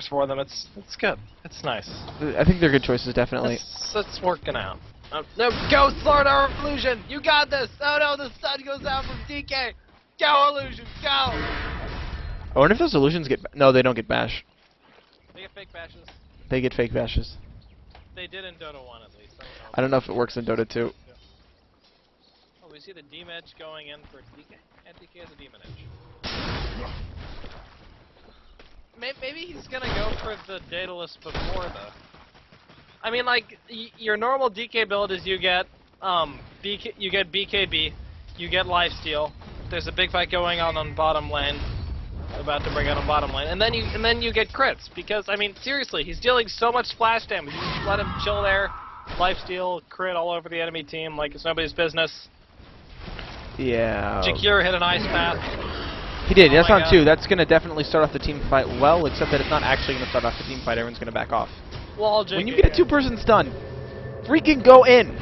for them, it's good. It's nice. I think they're good choices, definitely. It's working out. No, go Slaughter Illusion! You got this! Oh no, the sun goes out from DK! Go Illusion, go! I wonder if those illusions get... No, they don't get bash. They get fake bashes. They get fake bashes. They did in Dota 1 at least. I don't know if it works in Dota 2. Oh, we see the Demon Edge going in for DK. And DK has a Demon Edge. Maybe he's gonna go for the Daedalus before though. I mean, like your normal DK build is you get BKB, you get lifesteal. There's a big fight going on bottom lane, about to bring out on bottom lane, and then you get crits because I mean seriously, he's dealing so much splash damage. You just let him chill there, lifesteal, crit all over the enemy team like it's nobody's business. Yeah. Jakiro hit an ice path. He did. That's on 2. That's gonna definitely start off the team fight well, except that it's not actually gonna start off the team fight. Everyone's gonna back off. Well, when you get a 2-person stun, freaking go in!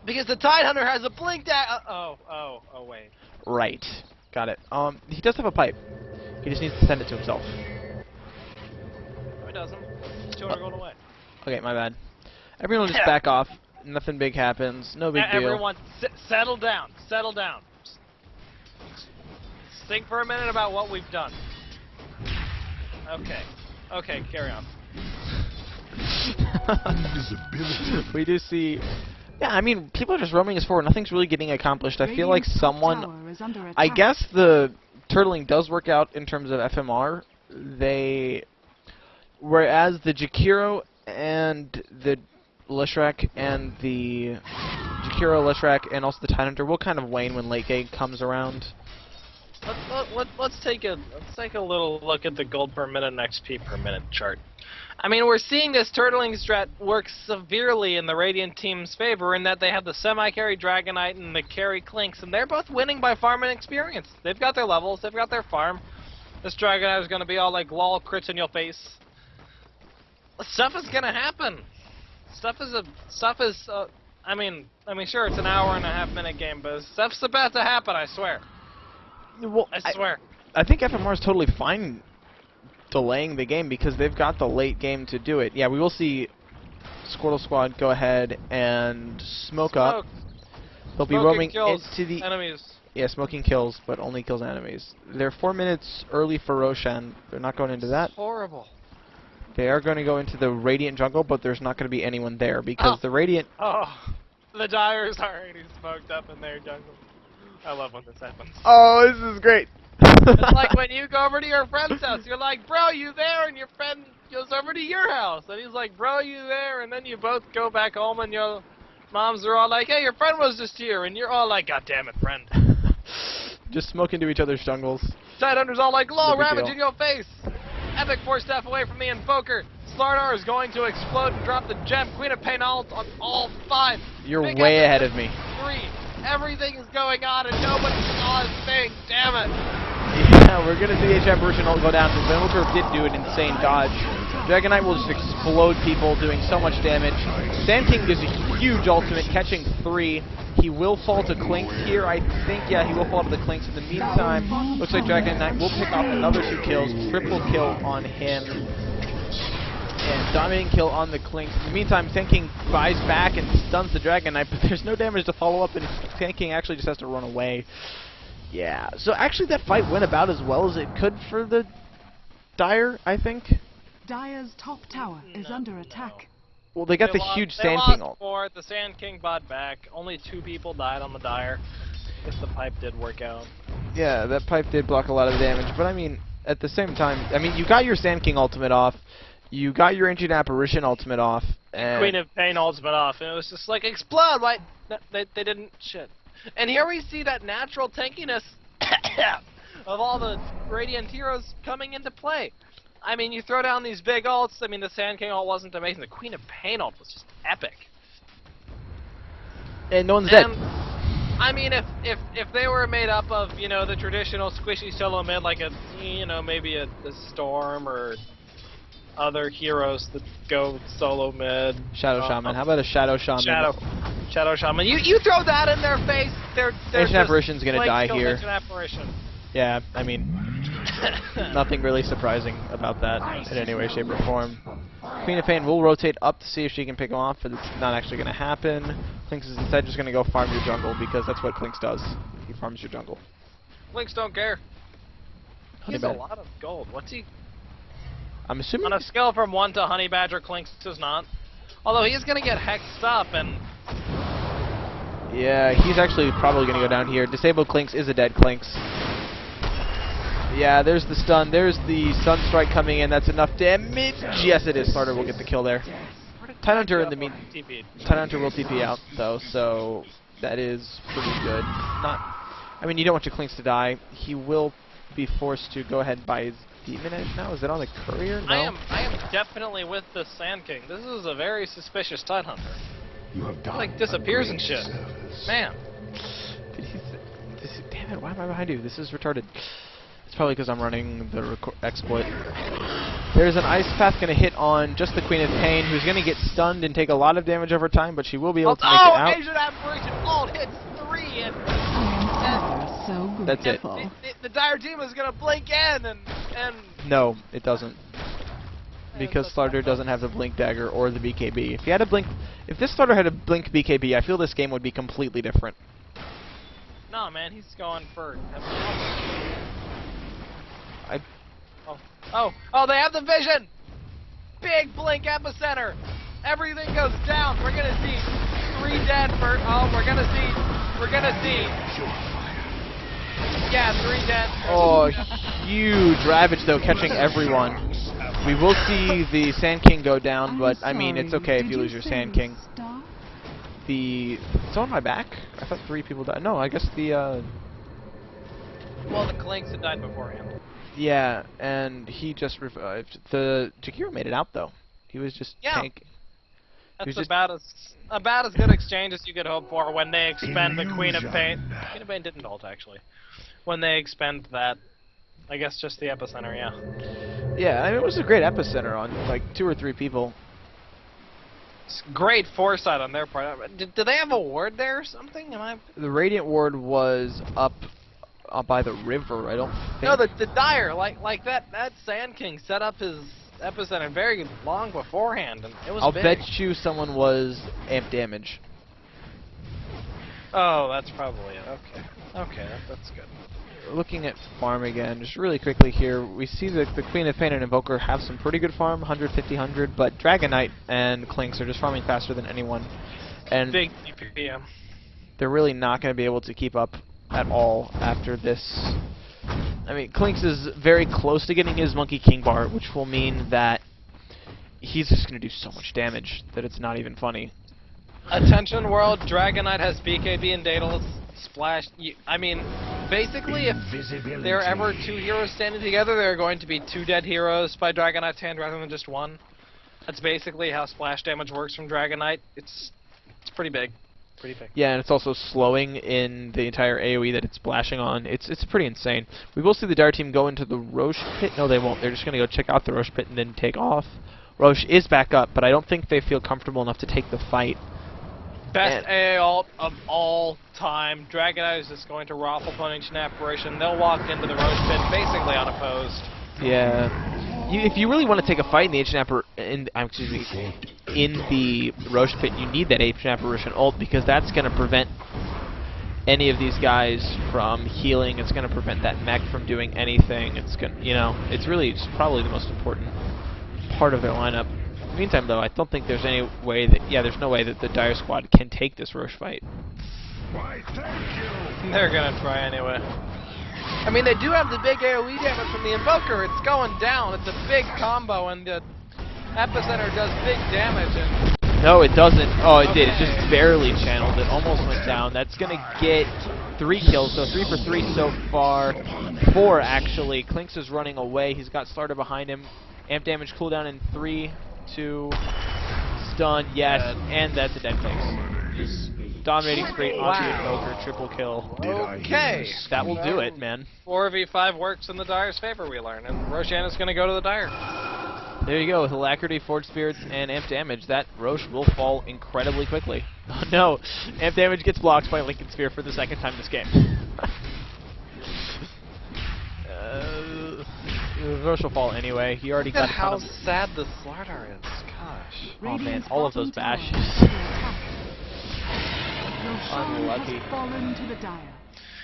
Because the Tidehunter has a blink dash. Oh, wait. Right. Got it. He does have a pipe. He just needs to send it to himself. No, he doesn't. 200 gold away. Okay, my bad. Everyone just back off. Nothing big happens. No big deal. Everyone, settle down. Settle down. Think for a minute about what we've done. Okay. Okay, carry on. We do see... Yeah, I mean, people are just roaming us forward. Nothing's really getting accomplished. I feel like someone... I guess the turtling does work out in terms of FMR. Whereas the Jakiro and the Leshrac and the... Jakiro, Leshrac, and also the Tidehunter will kind of wane when late game comes around. Let's take a little look at the gold per minute and XP per minute chart. I mean, we're seeing this turtling strat work severely in the Radiant team's favor in that they have the semi-carry Dragonite and the carry Clinkz, and they're both winning by farm and experience. They've got their levels, they've got their farm. This Dragonite is going to be all like lol crits in your face. Stuff is going to happen. I mean, sure, it's an hour and a half minute game, but stuff's about to happen, I swear. Well, I swear. I think FMR is totally fine delaying the game because they've got the late game to do it. Yeah, we will see Squirtle Squad go ahead and smoke up. They'll be roaming into the enemies. Yeah, smoking kills, but only kills enemies. They're 4 minutes early for Roshan. They're not going into that. Horrible. They are going to go into the Radiant jungle, but there's not going to be anyone there because the Radiant... Oh, the Dire's already smoked up in their jungle. I love when this happens. Oh, this is great. It's like when you go over to your friend's house, you're like, bro, you there? And your friend goes over to your house. And he's like, bro, you there? And then you both go back home and your moms are all like, hey, your friend was just here. And you're all like, God damn it, friend. Just smoke into each other's jungles. Tidehunter's all like, lol, No big ravage deal. in your face. Epic 4-staff away from the Invoker. Slardar is going to explode and drop the gem. Queen of Pain ult on all 5. You're Big way Epic ahead with of me. 3. Everything is going on and nobody saw a thing. Damn it. Yeah, we're going to see the H Apparition ult go down. The Invoker did do an insane dodge. Dragonite will just explode people, doing so much damage. Sand King does a huge ultimate, catching 3. He will fall to Clinkz here, I think. Yeah, he will fall to the Clinkz. In the meantime, looks like Dragonite will pick off another 2 kills. Triple kill on him. And dominating kill on the Clinkz. In the meantime, Sand King buys back and stuns the Dragonite, but there's no damage to follow up, and Sand King actually just has to run away. Yeah, so actually that fight went about as well as it could for the Dire, I think. Dire's top tower is under attack. Well, they got the huge Sand King ult. For the Sand King bought back. Only 2 people died on the Dire. If the pipe did work out. Yeah, that pipe did block a lot of damage, but I mean, at the same time, I mean, you got your Sand King ultimate off, you got your Ancient Apparition ultimate off, and Queen of Pain ultimate off, and it was just like, explode! Why? No, they didn't. Shit. And here we see that natural tankiness of all the Radiant heroes coming into play. I mean, you throw down these big ults. I mean, the Sand King ult wasn't amazing. The Queen of Pain ult was just epic. no one's dead. I mean, if they were made up of, you know, the traditional squishy solo mid, like a, you know, maybe a Storm or other heroes that go solo mid. Shadow Shaman. How about a Shadow Shaman? Shadow Shaman. You throw that in their face, they're Ancient Apparition's gonna die here. Ancient Apparition. Yeah, I mean, nothing really surprising about that in any way, shape, or form. Queen of Pain will rotate up to see if she can pick him off, but it's not actually going to happen. Clinkz is instead just going to go farm your jungle, because that's what Clinkz does. He farms your jungle. Clinkz don't care. He has a Honeybadger. lot of gold. What's he? I'm assuming... On a scale from 1 to Honey Badger, Clinkz is not. Although he is going to get hexed up, and... Yeah, he's actually probably going to go down here. Disabled Clinkz is a dead Clinkz. Yeah, there's the stun. There's the Sun Strike coming in. That's enough damage. Yes, it is. Slardar will get the kill there. Tidehunter in the mean. Tidehunter will TP out though, so that is pretty good. I mean, you don't want your Clinkz to die. He will be forced to go ahead and buy his Demon Edge now. Is it on the Courier? No. I am definitely with the Sand King. This is a very suspicious Tidehunter. You have done Like disappears a and great shit. service. Man. Damn it! Why am I behind you? This is retarded. It's probably because I'm running the exploit. There's an Ice Path going to hit on just the Queen of Pain, who's going to get stunned and take a lot of damage over time, but she will be able to make it out. Asian Apparition ult hits 3, and So good. That's it. the Dire Demon is going to blink in, and No, it doesn't. Because Slardar doesn't have the Blink Dagger or the BKB. If he had a Blink... If this Slardar had a Blink BKB, I feel this game would be completely different. no, man, he's going for. Oh, they have the vision! Big blink epicenter! Everything goes down! We're gonna see 3 dead for, we're gonna see, yeah, 3 dead. Oh, huge Ravage though, catching everyone. We will see the Sand King go down, but I mean, it's okay if you lose your Sand King. It's on my back? I thought 3 people died. No, I guess the, Well, the Clinkz had died beforehand. Yeah, and he just revived. The Jakiro made it out though. He was just tank. That's about as good exchange as you could hope for when they expend the Queen of Pain. Queen of Pain didn't ult actually. When they expend that, I guess just the epicenter, yeah. Yeah, I mean, it was a great epicenter on like 2 or 3 people. It's great foresight on their part. Did they have a ward there or something? The Radiant Ward was up by the river. I don't think. No, the Dire, like that Sand King set up his epicenter very long beforehand, and it was I'll big. bet you someone was amp damage. Oh, that's probably it. Okay, that's good. Looking at farm again, just really quickly here, we see that the Queen of Pain and Invoker have some pretty good farm, 150, 100, but Dragon Knight and Clinkz are just farming faster than anyone. And big DPM. They're really not going to be able to keep up at all after this. I mean, Clinkz is very close to getting his Monkey King bar, which will mean that he's just going to do so much damage that it's not even funny. Attention world, Dragon Knight has BKB and Daedalus splashed. I mean, basically, if there are ever 2 heroes standing together, there are going to be 2 dead heroes by Dragon Knight's hand rather than just 1. That's basically how splash damage works from Dragon Knight. It's pretty big. Pretty big. Yeah, and it's also slowing in the entire AoE that it's splashing on. It's pretty insane. We will see the Dire team go into the Roche pit. No, they won't. They're just going to go check out the Roche pit and then take off. Roche is back up, but I don't think they feel comfortable enough to take the fight. Best AA ult of all time. Dragon Knight is just going to raffle Punishing Apparition. They'll walk into the Roche pit basically unopposed. Yeah. If you really want to take a fight in the in the Roche pit, you need that Ancient Apparition ult because that's going to prevent any of these guys from healing. It's going to prevent that mech from doing anything. It's going, it's probably the most important part of their lineup. In the meantime, though, I don't think there's any way that there's no way that the Dire squad can take this Roche fight. Why, thank you. They're gonna try anyway. I mean, they do have the big AoE damage from the Invoker. It's going down. It's a big combo, and the epicenter does big damage. And no, it doesn't. Oh, it did. It just barely channeled. It almost went down. That's gonna get 3 kills. So 3 for 3 so far. 4 actually. Clinkz is running away. He's got Slarder behind him. Amp damage cooldown in 3, 2. Stun. Yes, and that's a dead face. Dominating spree onto the Invoker, triple kill. Okay. That will do it, man. 4v5 works in the Dire's favor, we learn, and Roshanna's going to go to the Dire. There you go, with Alacrity, Forge Spirits, and Amp Damage, that Roche will fall incredibly quickly. Oh no, Amp Damage gets blocked by Lincoln Sphere for the 2nd time this game. Roche will fall anyway, he already got how sad the Slardar is, gosh. Oh man, all of those bashes. Unlucky.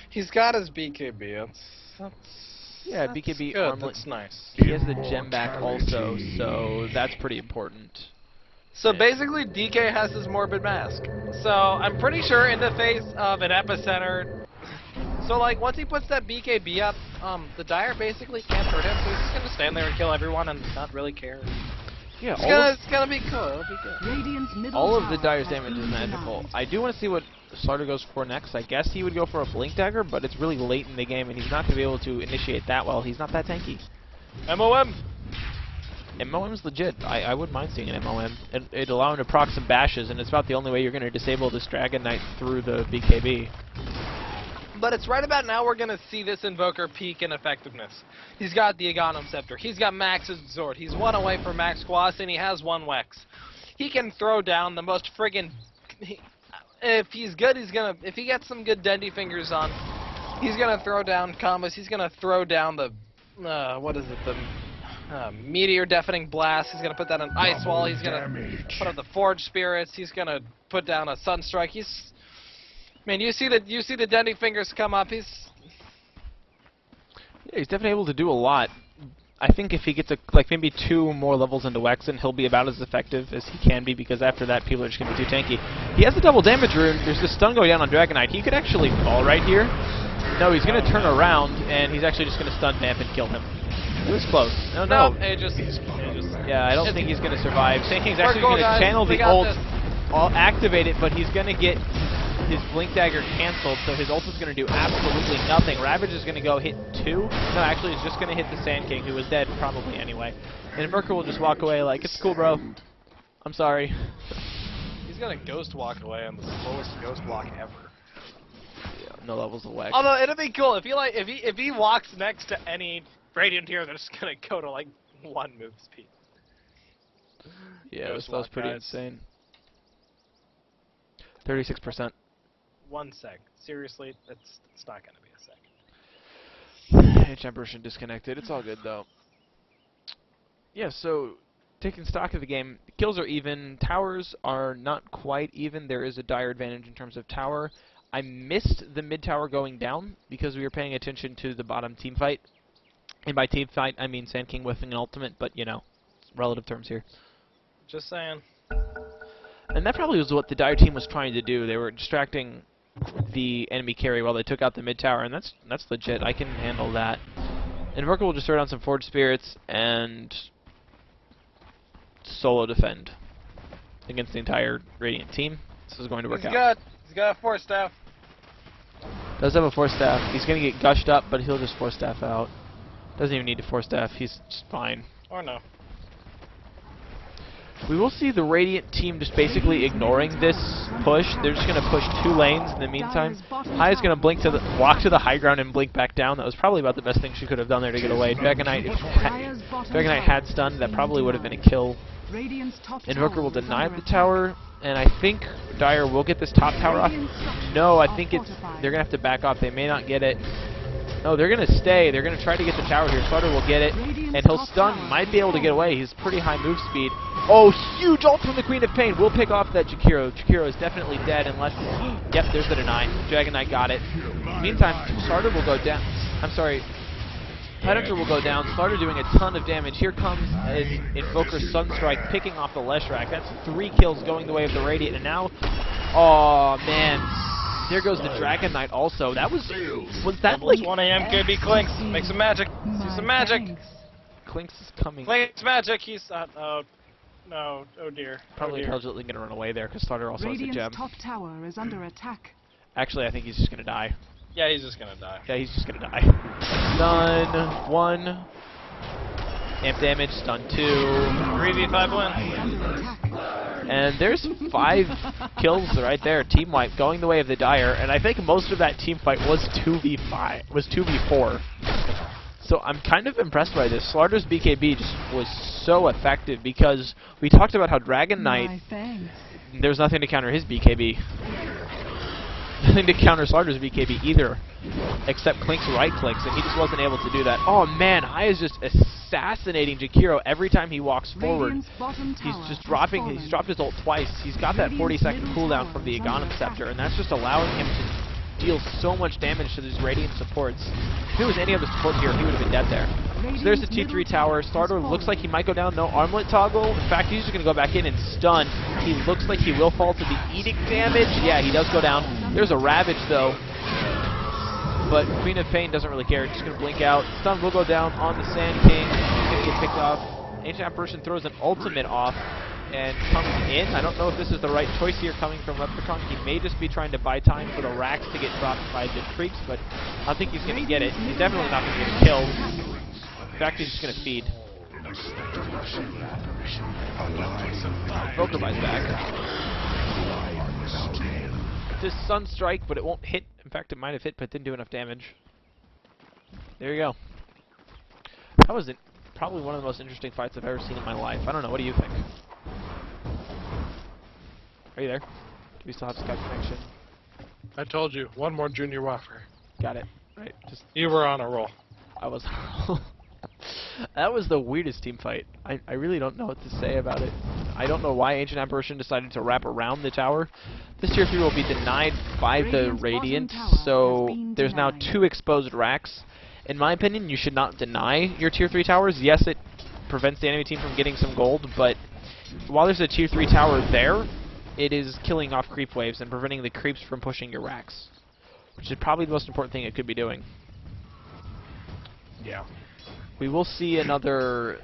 He's got his BKB. Yeah, BKB good. armlet. That's nice. He has the gem back also, so that's pretty important. So basically, DK has his Morbid Mask. So I'm pretty sure in the face of an epicenter. So like once he puts that BKB up, the Dire basically can't hurt him. So he's just gonna stand there and kill everyone and not really care. Yeah, it's gonna be cool. It'll be good. All of the Dire's damage is magical. I do want to see what Slarder goes for next. I guess he would go for a Blink Dagger, but it's really late in the game, and he's not going to be able to initiate that well. He's not that tanky. MOM! MOM's legit. I wouldn't mind seeing an MOM. It'd allow him to proc some bashes, and it's about the only way you're going to disable this Dragon Knight through the BKB. But it's right about now we're going to see this Invoker peak in effectiveness. He's got the Aghanim Scepter. He's got Max Exhort. He's 1 away from Max Quas, and he has 1 Wex. He can throw down the most friggin'... If he's good, if he gets some good Dendy fingers on, he's gonna throw down combos. He's gonna throw down the, the Meteor Deafening Blast. He's gonna put that on Ice Wall. He's gonna put up the Forge Spirits. He's gonna put down a Sunstrike. Man, you see the Dendy fingers come up. Yeah, he's definitely able to do a lot. I think if he gets like maybe 2 more levels into Wexen, he'll be about as effective as he can be, because after that, people are just going to be too tanky. He has the double damage rune. There's this stun going down on Dragon Knight. He could actually fall right here. No, he's going to turn around, and he's actually just going to stun Vamp and kill him. It was close. No. Yeah, I don't think he's going to survive. Same King's actually going to channel the ult, activate it, but he's going to get his Blink Dagger canceled, so his ult is going to do absolutely nothing. Ravage is going to go hit 2. No, actually, he's just going to hit the Sand King, who was dead probably anyway. And Invoker will just walk away like, it's cool, bro. I'm sorry. He's gonna ghost walk away on the slowest ghost walk ever. Yeah, no levels of wax. Although it'd be cool if he walks next to any Radiant hero, they're just gonna go to like 1 move speed. Yeah, Ghost that was walk, pretty guys. insane. 36%. 1 sec. Seriously, it's not gonna be a sec. H-Emperor disconnected. It's all good though. Yeah, so taking stock of the game, kills are even. Towers are not quite even. There is a dire advantage in terms of tower. I missed the mid tower going down because we were paying attention to the bottom team fight. And by team fight, I mean Sand King whiffing an ultimate, but you know, relative terms here. Just saying. And that probably was what the dire team was trying to do. They were distracting the enemy carry while they took out the mid tower, and that's legit. I can handle that. Invoker will just throw down some Forge Spirits and solo defend against the entire Radiant team. This is going to work out. He's got a Force Staff. Does have a Force Staff. He's going to get gushed up, but he'll just Force Staff out. Doesn't even need to Force Staff. He's just fine. Or no. We will see the Radiant team just basically ignoring this push. They're just going to push 2 lanes in the meantime. Hai is going to walk to the high ground and blink back down. That was probably about the best thing she could have done there to get away. Dragon Knight, if Dragon Knight had stunned, that probably would have been a kill. Invoker will deny the tower, and I think Dire will get this top tower off. No, I think they're going to have to back off. They may not get it. No, they're going to stay. They're going to try to get the tower here. Slaughter will get it, and he'll stun. Might be able to get away. He's pretty high move speed. Oh, huge ult from the Queen of Pain. We'll pick off that Jakiro. Jakiro is definitely dead unless... Yep, there's the deny. Dragon Knight got it. Meantime, Slaughter will go down. I'm sorry. Tidehunter will go down. Slaughter doing a ton of damage. Here comes Invoker Sunstrike picking off the Leshrac. That's 3 kills going the way of the Radiant. And now... Oh, man. There goes the Dragon Knight also. That was that like... 1 AM could be Clinkz. Make some magic. See some magic. Clinkz is coming. Clinkz magic. He's no. Oh dear. Probably oh dear. intelligently going to run away there because Slaughter also has a gem. Top tower is under attack. Actually, I think he's just going to die. Yeah, he's just gonna die. Yeah, he's just going to die. Stun 1. Amp damage. Stun 2. 3v5 win. And there's 5 kills right there. Team wipe going the way of the Dire. And I think most of that team fight was 2v5. Was 2v4. So I'm kind of impressed by this. Slaughter's BKB just was so effective because we talked about how Dragon Knight, there's nothing to counter his BKB. Nothing to counter Slaughter's BKB either, except Clink's right clicks, and he just wasn't able to do that. Oh man, Hai is just assassinating Jakiro every time he walks forward. He's just dropping, he's dropped his ult twice. He's got that 40-second cooldown from the Aghanim Scepter, and that's just allowing him to deal so much damage to these Radiant supports. If it was any other support here, he would have been dead there. So there's the T3 tower. Slaughter looks like he might go down. No armlet toggle. In fact, he's just going to go back in and stun. He looks like he will fall to the Edict damage. Yeah, he does go down. There's a Ravage, though. But Queen of Pain doesn't really care. Just going to blink out. Stun will go down on the Sand King. He's going to get picked off. Ancient Apparition throws an ultimate off and comes in. I don't know if this is the right choice here coming from Leprechaun. He may just be trying to buy time for the racks to get dropped by the creeps, but I don't think he's going to get it. He's definitely not going to get killed. In fact, he's just going to feed. Invoker buys back. This Sunstrike, but it won't hit. In fact, it might have hit, but didn't do enough damage. There you go. That was probably one of the most interesting fights I've ever seen in my life. I don't know. What do you think? Are you there? Do we still have Skype connection? I told you, one more junior wafer. Got it. Right. Just You were on a roll. I was. That was the weirdest team fight. I really don't know what to say about it. I don't know why Ancient Apparition decided to wrap around the tower. This tier 3 will be denied by the Radiant, so there's now 2 exposed racks. In my opinion, you should not deny your tier 3 towers. Yes, it prevents the enemy team from getting some gold, but while there's a tier 3 tower there, it is killing off creep waves and preventing the creeps from pushing your racks, which is probably the most important thing it could be doing. Yeah. We will see another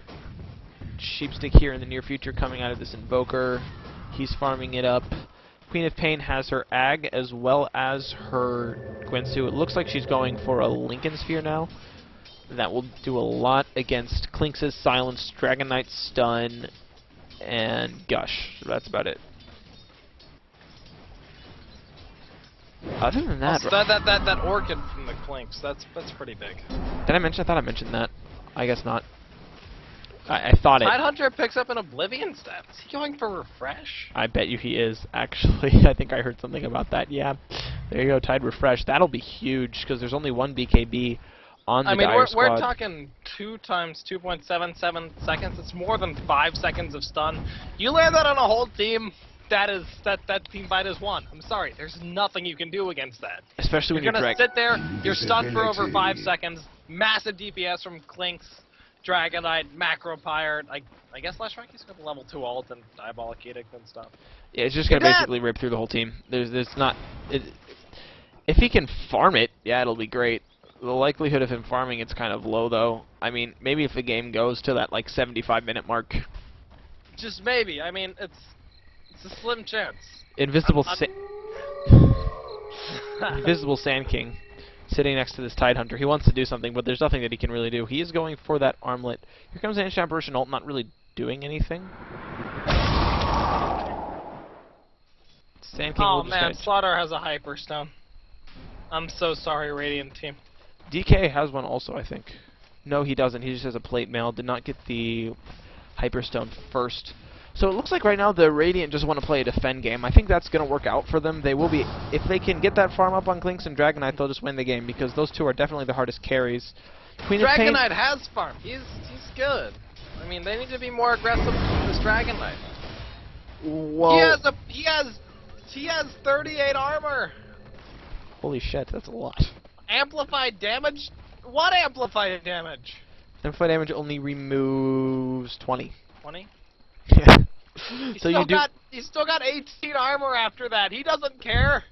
Sheepstick here in the near future coming out of this Invoker. He's farming it up. Queen of Pain has her Ag as well as her Gwensu. It looks like she's going for a Lincoln Sphere now. That will do a lot against Clinkz's Silence, Dragon Knight's Stun, and Gush. So that's about it. Other than that, Also, that Orchid from the Clinkz, that's pretty big. did I mention? I thought I mentioned that. I guess not. I thought it. Tidehunter picks up an Oblivion stat. Is he going for Refresh? I bet you he is, actually. I think I heard something about that. Yeah. There you go, Tide Refresh. That'll be huge, because there's only one BKB on the Dire squad. We're talking 2 times 2.77 seconds. It's more than 5 seconds of stun. You land that on a whole team, that team fight is won. I'm sorry, there's nothing you can do against that. Especially when you're you're gonna sit there, you're stunned for over 5 seconds, massive DPS from Clinkz, Dragon Knight, Macro Pyre. I guess Last Ranking's got the level 2 ult and Diabolic Edict and stuff. Yeah, it's just gonna basically rip through the whole team. There's not. If he can farm it, yeah, it'll be great. The likelihood of him farming it's kind of low, though. I mean, maybe if the game goes to that like 75-minute mark. Just maybe. I mean, it's a slim chance. Invisible Invisible Sand King sitting next to this Tidehunter. He wants to do something, but there's nothing that he can really do. He is going for that armlet. Here comes Ancient Apparition ult, not really doing anything. Sand King Oh will just man, edge. Slaughter has a Hyperstone. I'm so sorry, Radiant team. DK has one also, I think. No, he doesn't. He just has a plate mail. Did not get the Hyperstone first. So it looks like right now the Radiant just want to play a defend game. I think that's going to work out for them. They will be, if they can get that farm up on Clinkz and Dragon Knight, they'll just win the game because those two are definitely the hardest carries. Dragon Knight has farm. He's good. I mean, they need to be more aggressive with this Dragon Knight. Well, He has 38 armor. Holy shit, that's a lot. Amplified damage? What amplified damage? Amplified damage only removes 20. 20? Yeah. He's still got 18 armor after that. He doesn't care.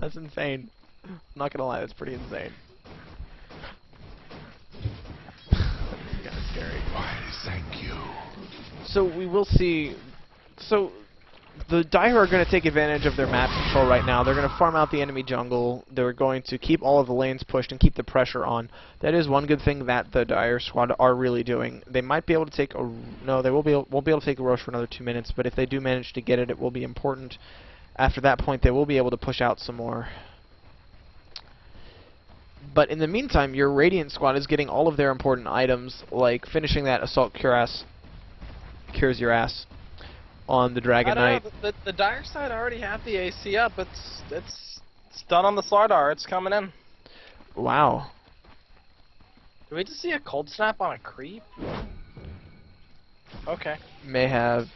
That's insane. I'm not gonna lie, that's pretty insane. That's kind of scary. Why, thank you. So we will see. So the Dire are going to take advantage of their map control right now. They're going to farm out the enemy jungle. They're going to keep all of the lanes pushed and keep the pressure on. That is one good thing that the Dire squad are really doing. They might be able to take a... No, they won't be able to take a Roche for another 2 minutes, but if they do manage to get it, it will be important. After that point, they will be able to push out some more. But in the meantime, your Radiant squad is getting all of their important items, like finishing that Assault Cures Your Ass on the Dragon Knight. The Dire side already have the AC up. It's done on the Slardar. It's coming in. Wow. Do we just see a cold snap on a creep? Okay. May have.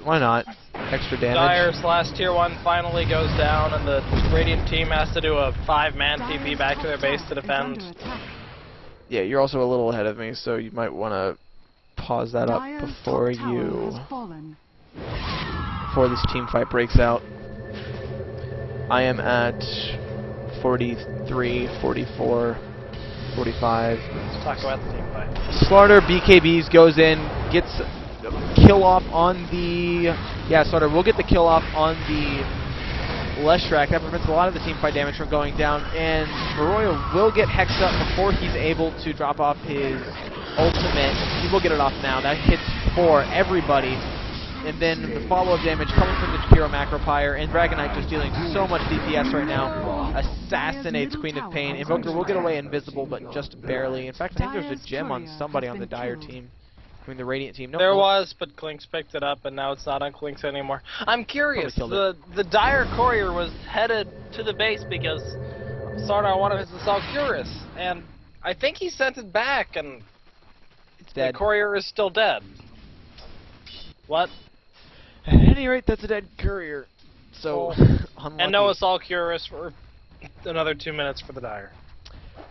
Why not? Extra damage. Dire's last tier 1 finally goes down, and the Radiant team has to do a 5-man TP back to their base to defend. Yeah, you're also a little ahead of me, so you might want to pause that up before this team fight breaks out. I am at 43, 44, 45. Let's talk about the team fight. Slaughter BKBs goes in, gets kill off on the... Yeah, Slaughter will get the kill off on the Leshrac. That prevents a lot of the team fight damage from going down, and Baroya will get hexed up before he's able to drop off his ultimate. He will get it off now. That hits for everybody. And then the follow-up damage coming from the Jakiro Macro Pyre, and Dragon Knight just dealing so much DPS right now. Assassinates Queen of Pain. Invoker will get away invisible, but just barely. In fact, I think there's a gem on somebody on the Dire team. I mean, the Radiant team. There was, but Clinkz picked it up, and now it's not on Clinkz anymore. I'm curious. The Dire courier was headed to the base because Slardar wanted his Assault Cures, and I think he sent it back, and it's dead. The courier is still dead. What? At any rate, that's a dead courier. So, unlucky. And no Assault Cures for another 2 minutes for the Dire.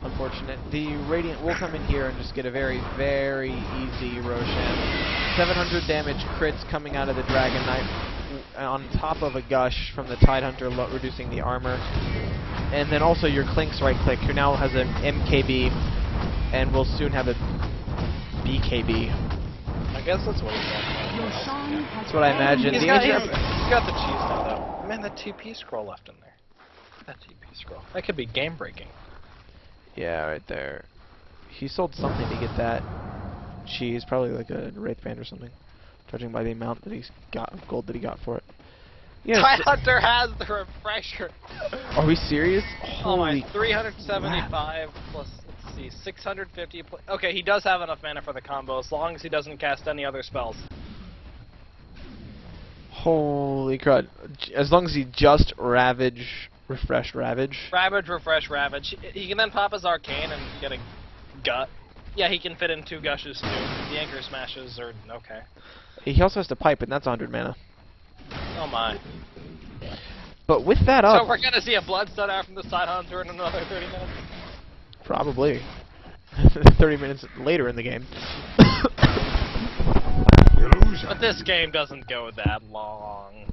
Unfortunate. The Radiant will come in here and just get a very, very easy Roshan. 700 damage crits coming out of the Dragon Knight on top of a Gush from the Tidehunter, reducing the armor. And then also your Clinkz right click, who now has an MKB and will soon have a BKB. I guess that's what he's got. That's what I imagine. He's got the cheese now, though. Man, that TP scroll left in there. That TP scroll. That could be game breaking. Yeah, right there. He sold something to get that cheese, probably like a Wraith Band or something, judging by the amount that he's got of gold that he got for it. Yeah, Tie Hunter has the refresher. Are we serious? Oh my, Holy 375 plus, let's see, 650. Okay, he does have enough mana for the combo as long as he doesn't cast any other spells. Holy crud. As long as he just refresh Ravage. Ravage, refresh, Ravage. He can then pop his Arcane and get a Gut. Yeah, he can fit in 2 Gushes too. The Anchor Smashes are okay. He also has to pipe, and that's 100 mana. Oh my. But with that up... So we're gonna see a Bloodstone out from the Side Hunter in another 30 minutes? Probably. 30 minutes later in the game. But this game doesn't go that long.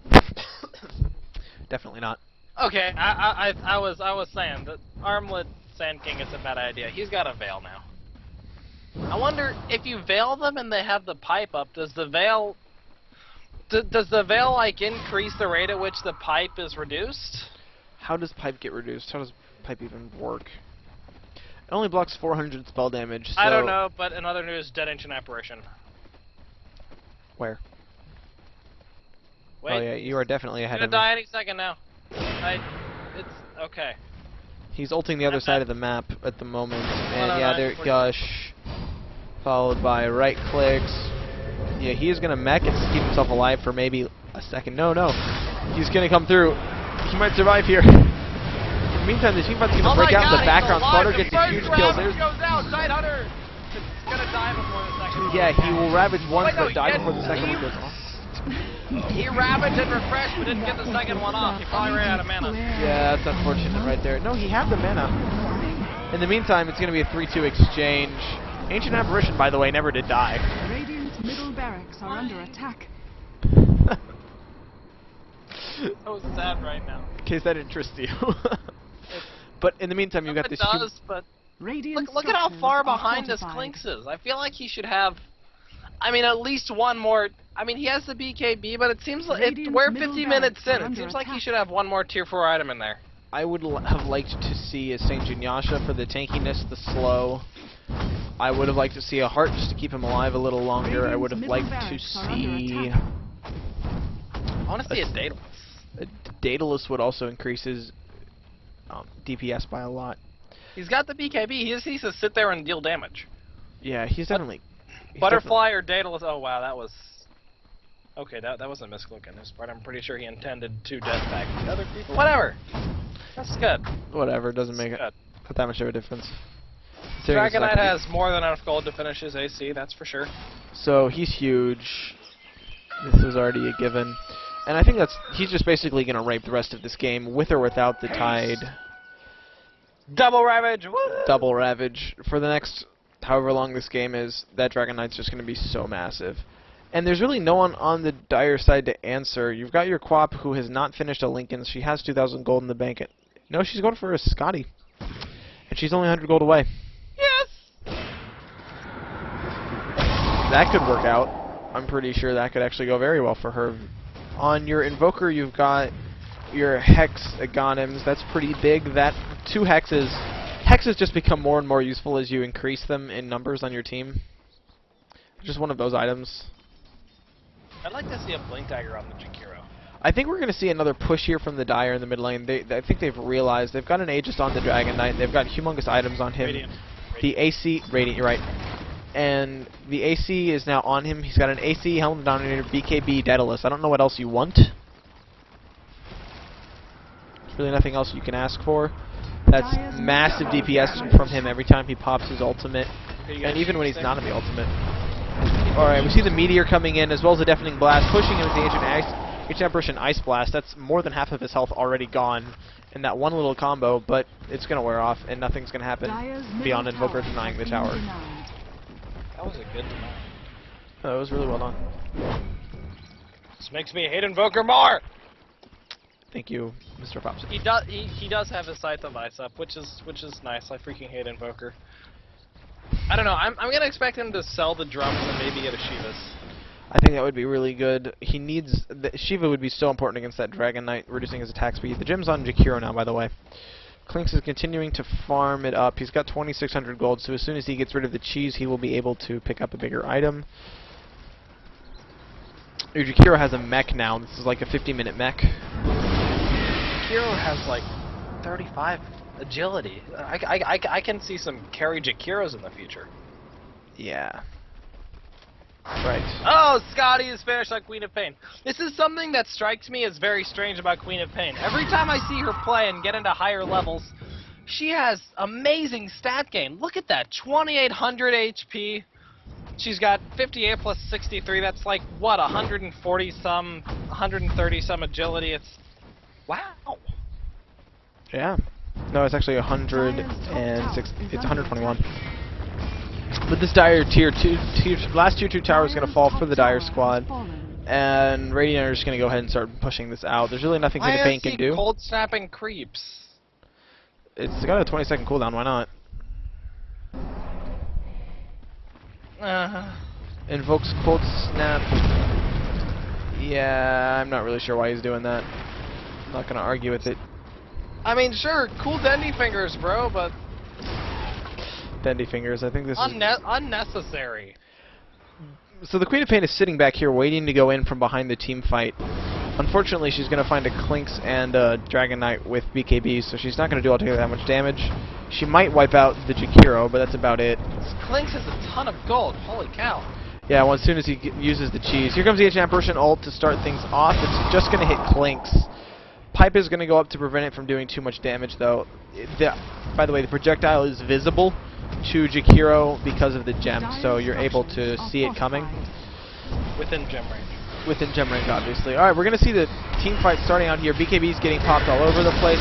Definitely not. Okay, I was saying that Armlet Sand King is a bad idea. He's got a Veil now. I wonder if you Veil them and they have the pipe up, does the Veil like increase the rate at which the pipe is reduced? How does pipe get reduced? How does pipe even work? It only blocks 400 spell damage, so... I don't know, but in other news, Dead Ancient Apparition. Where? Wait. Oh yeah, you are definitely ahead He's of gonna die me. any second now. It's okay. He's ulting the other side of the map at the moment, and 109, yeah, there 40. Gush, followed by right clicks. Yeah, he is gonna mech and keep himself alive for maybe a second. No, he's gonna come through. He might survive here. In the meantime, the teamfight's gonna break out in the background. Slaughter gets a huge kill. There's goes out. Side Hunter. It's gonna die before the second. yeah, he will ravage once, Wait, no, but die he before the second one didn't. goes off. He ravaged and refreshed, but didn't get the second one off. He probably ran out of mana. Yeah, that's unfortunate right there. No, he had the mana. In the meantime, it's going to be a 3-2 exchange. Ancient Apparition, by the way, never did die. Radiant's middle barracks are under attack. So sad right now. In case that interests you. But in the meantime, you've got this... It does, but Radiant look at how structures far are behind this fortified. Clinkz is. I feel like he should have, I mean, at least one more. I mean, he has the BKB, but it seems like we're 50 minutes in. It seems like he should have one more tier 4 item in there. I would have liked to see a Saint Junyasha for the tankiness, the slow. I would have liked to see a heart just to keep him alive a little longer. I would have liked to see... I want to see a Daedalus. Daedalus would also increase his DPS by a lot. He's got the BKB. He just needs to sit there and deal damage. Yeah, he's definitely... Butterfly or Daedalus. Oh, wow, that was... Okay, that was a misclick on his part. I'm pretty sure he intended to death pack the other people. Whatever. That's good. Whatever, doesn't make it Good. that much of a difference. Dragon Knight has more than enough gold to finish his AC, that's for sure. So he's huge. This was already a given. And I think he's just basically going to rape the rest of this game, with or without the Tide. Double Ravage! Woo! Double Ravage. For the next however long this game is, that Dragon Knight's just going to be so massive. And there's really no one on the Dire side to answer. You've got your Quap, who has not finished a Lincoln. She has 2,000 gold in the bank. No, she's going for a Scotty. And she's only 100 gold away. Yes! That could work out. I'm pretty sure that could actually go very well for her. On your Invoker, you've got your Hex Aghanim's. That's pretty big. That 2 Hexes. Hexes just become more and more useful as you increase them in numbers on your team. Just one of those items. I'd like to see a Blink Dagger on the Jakiro. I think we're going to see another push here from the Dire in the mid lane. I think they've realized they've got an Aegis on the Dragon Knight. They've got humongous items on him. Radiant. The AC... Radiant, you're right. And the AC is now on him. He's got an AC, Helm Dominator, BKB, Daedalus. I don't know what else you want. There's really nothing else you can ask for. That's massive DPS from him every time he pops his ultimate. And even when he's not in the ultimate. Alright, we see the Meteor coming in, as well as the Deafening Blast, pushing him with the Ancient Apparition Ice Blast. That's more than half of his health already gone in that one little combo, but it's going to wear off, and nothing's going to happen beyond Invoker denying the tower. That was a good deny. That was really well done. This makes me hate Invoker more! Thank you, Mr. Fopsy. He does have his Scythe of Ice up, which is nice. I freaking hate Invoker. I don't know. I'm gonna expect him to sell the drums and maybe get a Shivas. I think that would be really good. He needs... Shiva would be so important against that Dragon Knight, reducing his attack speed. The gem's on Jakiro now, by the way. Clinkz is continuing to farm it up. He's got 2,600 gold, so as soon as he gets rid of the cheese, he will be able to pick up a bigger item. Jakiro has a mech now. This is like a 50-minute mech. Jakiro has like 35 agility. I can see some carry Jakiros in the future. Yeah. Right. Oh, Scotty is finished on Queen of Pain. This is something that strikes me as very strange about Queen of Pain. Every time I see her play and get into higher levels, she has amazing stat gain. Look at that, 2,800 HP. She's got 58 plus 63. That's like, what, 140 some, 130 some agility. It's, wow. Yeah. No, it's actually 106. It's 121. But this Dire last tier 2 tower is going to fall for the Dire squad, and Radiant are just going to go ahead and start pushing this out. There's really nothing Queen of Pain can do. Cold snapping creeps. It's got a 20-second cooldown. Why not? Invokes Cold Snap. Yeah, I'm not really sure why he's doing that. I'm not going to argue with it. I mean, sure, cool Dendy fingers, bro, but Dendy fingers. I think this is unnecessary. So the Queen of Pain is sitting back here waiting to go in from behind the team fight. Unfortunately, she's going to find a Clinkz and a Dragon Knight with BKB, so she's not going to do altogether that much damage. She might wipe out the Jakiro, but that's about it. Clinkz has a ton of gold. Holy cow. Yeah, well, as soon as he uses the cheese. Here comes the Ancient Apparition ult to start things off. It's just going to hit Clinkz. Pipe is going to go up to prevent it from doing too much damage, though. By the way, the projectile is visible to Jakiro because of the gem, so you're able to see it coming. Within gem range. Within gem range, obviously. Alright, we're going to see the team fight starting out here. BKB's getting popped all over the place.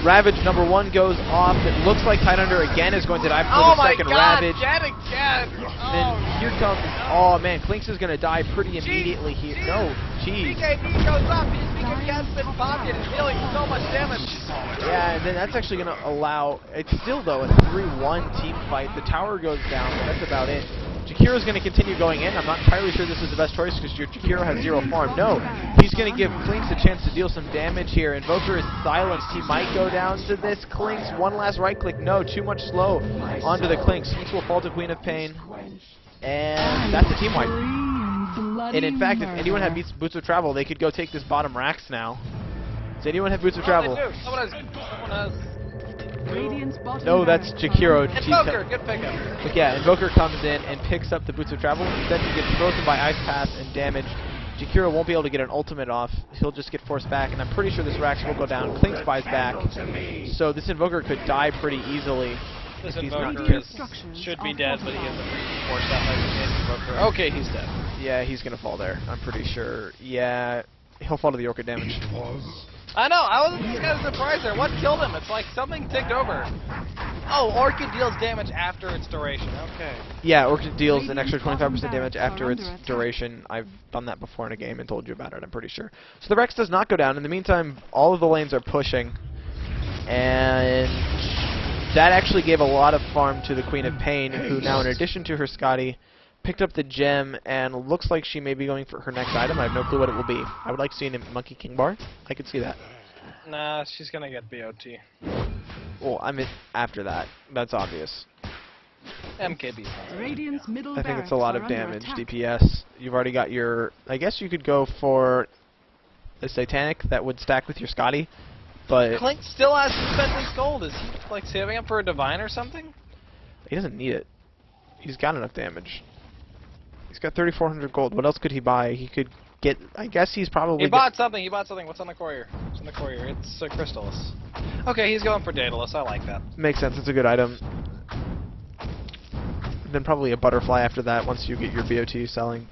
Ravage number 1 goes off. It looks like Tidehunter again is going to die for the second Ravage. Yet again! Then here comes... Oh, man, Clinkz is going to die pretty immediately here. No, jeez. BKB goes up. His BKB's been popped and is dealing so much damage. Yeah, and then that's actually going to allow... It's still, though, a 3-1 team fight. The tower goes down, but that's about it. Jakiro's going to continue going in. I'm not entirely sure this is the best choice because Jakiro has 0 farm. No, he's going to give Clinkz a chance to deal some damage here. Invoker is silenced. He might go down to this Clinkz. One last right click. No, too much slow onto the Clinkz. Clinkz will fall to Queen of Pain. And that's a team wipe. And in fact, if anyone had Boots of Travel, they could go take this bottom racks now. Does anyone have Boots of Travel? Someone has. No, that's Jakiro. Invoker, good pickup. But yeah, Invoker comes in and picks up the Boots of Travel. Instead, he gets frozen by Ice Path and damaged. Jakiro won't be able to get an ultimate off. He'll just get forced back, and I'm pretty sure this Rax will go down. Clinkz buys back. So this Invoker could die pretty easily. This Invoker should be dead, but he isn't forced out by the Invoker. Okay, he's dead. Yeah, he's going to fall there. I'm pretty sure. Yeah, he'll fall to the Orchid damage. I know, I was just kind of surprised there. What killed him? It's like something ticked over. Oh, Orchid deals damage after its duration. Okay. Yeah, Orchid deals an extra 25% damage after its duration. I've done that before in a game and told you about it, I'm pretty sure. So the Rex does not go down. In the meantime, all of the lanes are pushing. And that actually gave a lot of farm to the Queen of Pain, who now, in addition to her Scotty, picked up the gem and looks like she may be going for her next item. I have no clue what it will be. I would like to see a Monkey King bar. I could see that. Nah, she's gonna get BOT. Well, I mean, after that. That's obvious. MKB. I think it's a lot of damage, DPS. You've already got your... I guess you could go for a Satanic that would stack with your Scotty, but... Clinkz still has to spend his gold. Is he, like, saving up for a Divine or something? He doesn't need it. He's got enough damage. He's got 3,400 gold. What else could he buy? He could get... I guess he's probably... He bought something. He bought something. What's on the courier? What's on the courier? It's a Crystallis. Okay, he's going for Daedalus. I like that. Makes sense. It's a good item. Then probably a Butterfly after that once you get your BOT selling.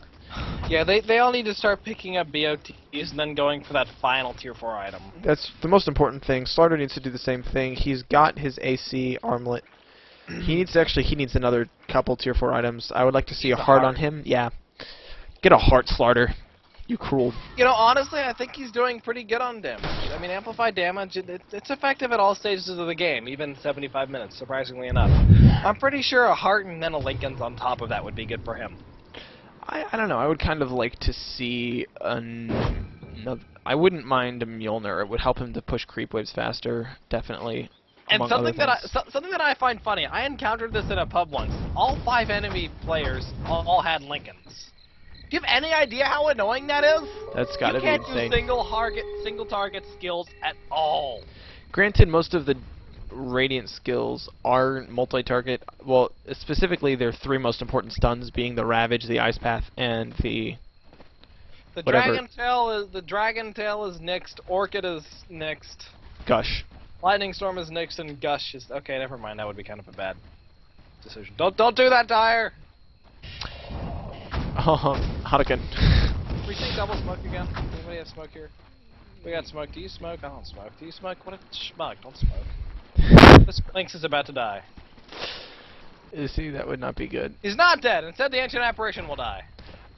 Yeah, they all need to start picking up BOTs and then going for that final tier 4 item. That's the most important thing. Slaughter needs to do the same thing. He's got his AC armlet. He needs another couple tier 4 items. I would like to see a heart on him. Yeah. Get a heart, Slaughter. You cruel. You know, honestly, I think he's doing pretty good on damage. I mean, amplified damage, it's effective at all stages of the game, even 75 minutes, surprisingly enough. I'm pretty sure a heart and then a Lincoln's on top of that would be good for him. I don't know. I would kind of like to see another. I wouldn't mind a Mjolnir. It would help him to push creep waves faster, definitely. And among other something that I find funny, I encountered this in a pub once. All 5 enemy players all had Lincolns. Do you have any idea how annoying that is? That's gotta be insane. You can't do single target skills at all. Granted, most of the Radiant skills are multi-target. Well, specifically, their 3 most important stuns being the Ravage, the Ice Path, and the Dragon Tail is next. Orchid is next. Gush. Lightning Storm is next, and Gush is okay. Never mind. That would be kind of a bad decision. Don't do that, Dyer. Hadouken. We take double smoke again. Anybody have smoke here? We got smoke. Do you smoke? I don't smoke. Do you smoke? What a schmuck. Don't smoke. This Clinkz is about to die. See, that would not be good. He's not dead. Instead, the Ancient Apparition will die.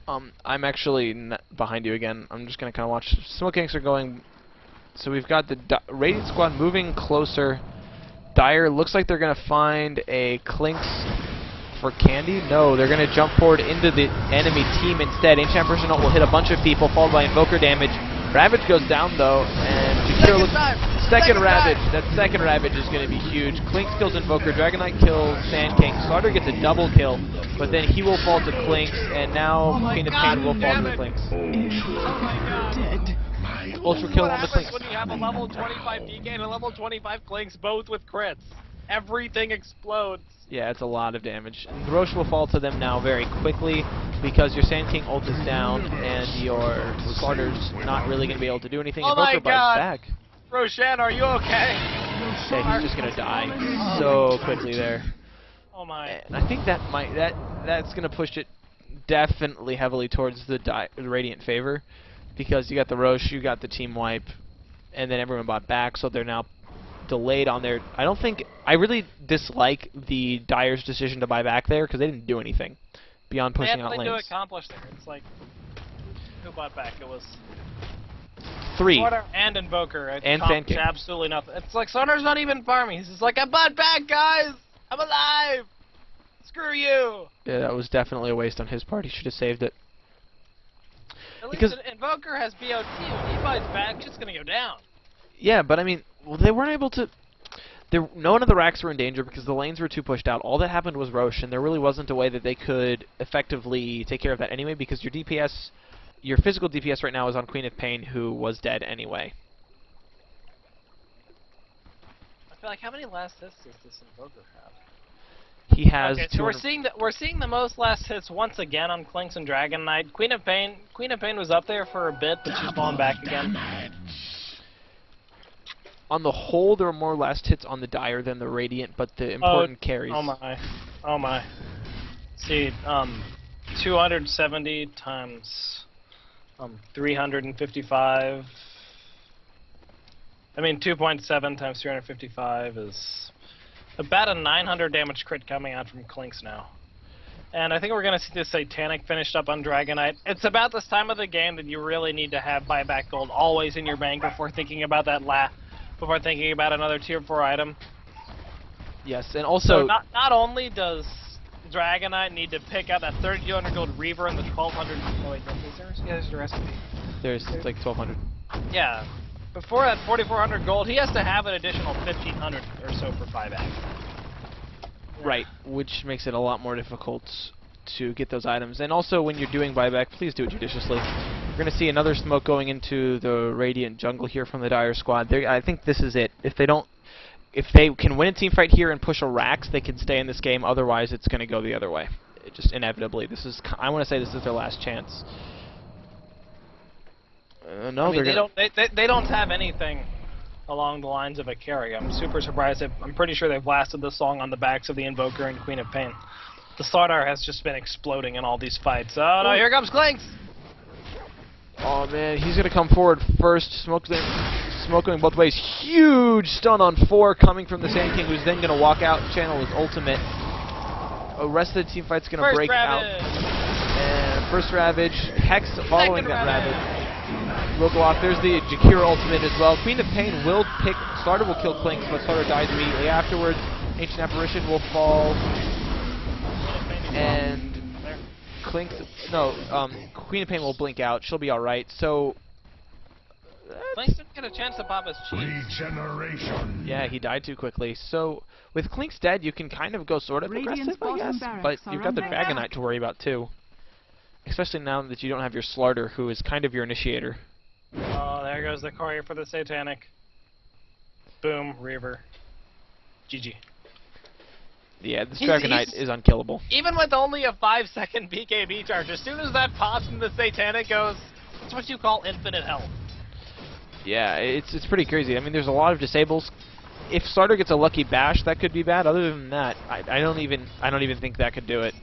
I'm actually behind you again. I'm just gonna kind of watch. Smoke Inks are going. So we've got the Radiant squad moving closer. Dyer looks like they're gonna find a Clinkz for Candy. No, they're gonna jump forward into the enemy team instead. Ancient Apparition will hit a bunch of people, followed by Invoker damage. Ravage goes down though, and second Ravage. That second Ravage is going to be huge. Clinkz kills Invoker, Dragon Knight kills Sand King. Slaughter gets a double kill, but then he will fall to Clinkz, and now Queen of Pain will fall to Clinkz. Dead. Ultra kill on the What happens Clinkz. when you have a level 25 DK and a level 25 Clinkz, both with crits? Everything explodes. Yeah, it's a lot of damage. And the Roche will fall to them now very quickly because your Sand King ult is down and your Slaughter's not really going to be able to do anything. Oh my Invoker God. bites back. Roshan, are you okay? Yeah, he's just going to die so quickly there. Oh my. And I think that's going to push it definitely heavily towards the Radiant favor because you got the Roche, you got the team wipe, and then everyone bought back, so they're now delayed on their. I really dislike the Dyer's decision to buy back there because they didn't do anything beyond pushing out lanes. They had nothing to accomplish there. It's like, who bought back? It was 3. Slaughter and Invoker. It And accomplished Sand King. absolutely nothing. It's like Slaughter's not even farming. He's just like, I bought back, guys. I'm alive. Screw you. Yeah, that was definitely a waste on his part. He should have saved it. At Because least Invoker has BOT. If he buys back, it's just gonna go down. Yeah, but I mean, well, they weren't able to. None of the racks were in danger because the lanes were too pushed out. All that happened was Roche, and there really wasn't a way that they could effectively take care of that anyway because your DPS, your physical DPS right now is on Queen of Pain, who was dead anyway. I feel like how many last hits does this Invoker have? He has. Okay, so we're seeing the most last hits once again on Clinkz and Dragon Knight. Queen of Pain was up there for a bit, but she's fallen back again. On the whole, there were more last hits on the Dyer than the Radiant, but the important carries. Oh my, oh my. See, 270 times 355. I mean, 2.7 times 355 is about a 900 damage crit coming out from Clinkz now. And I think we're going to see this Satanic finished up on Dragon Knight. It's about this time of the game that you really need to have buyback gold always in your bank before thinking about that before thinking about another tier 4 item. Yes, and also... So not only does Dragon Knight need to pick out that 3,200 gold Reaver and the 1,200... Oh wait, there's the recipe. There's like 1,200. Yeah. Before that 4,400 gold, he has to have an additional 1,500 or so for buyback. Right, which makes it a lot more difficult to get those items. And also, when you're doing buyback, please do it judiciously. We're going to see another smoke going into the Radiant jungle here from the Dyer squad. I think this is it. If they can win a team fight here and push a Rax, they can stay in this game. Otherwise, it's going to go the other way. Just inevitably. I want to say this is their last chance. No, I mean, they don't have anything along the lines of a carry. I'm super surprised. I'm pretty sure they've lasted this long on the backs of the Invoker and Queen of Pain. The Slaughter has just been exploding in all these fights. Oh no, here comes Clinkz! Oh man, he's gonna come forward first. Smoke going both ways. Huge stun on 4 coming from the Sand King, who's then gonna walk out and channel his ultimate. The rest of the team fight's gonna break out. And first Ravage, Hex following that Ravage. Will go off. There's the Jakira ultimate as well. Queen of Pain will pick. Slaughter will kill Clinkz, but Slaughter dies immediately afterwards. Ancient Apparition will fall. And Clinkz, no, Queen of Pain will blink out. She'll be all right. So. Clinkz didn't get a chance to pop his cheese. Regeneration. Yeah, he died too quickly. So with Clinkz dead, you can kind of go sort of aggressive, I guess. But you've got the Dragonite to worry about too. Especially now that you don't have your Slarder, who is kind of your initiator. Oh, there goes the courier for the Satanic. Boom, Reaver. GG. Yeah, this Dragonite is unkillable. Even with only a 5-second BKB charge, as soon as that pops and the Satanic goes, it's what you call infinite health. Yeah, it's pretty crazy. I mean, there's a lot of disables. If Slarder gets a lucky bash, that could be bad. Other than that, I don't even think that could do it.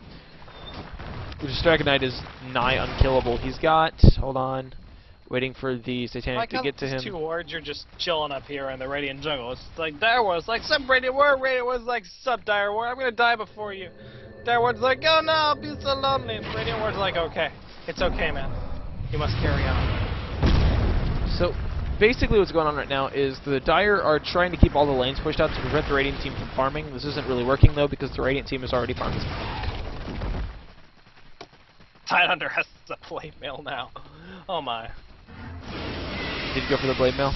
This Dragonite is nigh unkillable. He's got, hold on, waiting for the Satanic to get to him. 2 wards, you're just chilling up here in the Radiant jungle. It's like Dire Ward's like, sub Radiant Ward, Radiant Ward's like, sub Dire Ward, I'm gonna die before you. Dire Ward's like, oh no, I'll be so lonely. And Radiant Ward's like, okay, it's okay, man. You must carry on. So, basically what's going on right now is the Dire are trying to keep all the lanes pushed out to prevent the Radiant team from farming. This isn't really working though, because the Radiant team is already farming. Tidehunter has a blade mail now. Oh my. Did you go for the blade mail?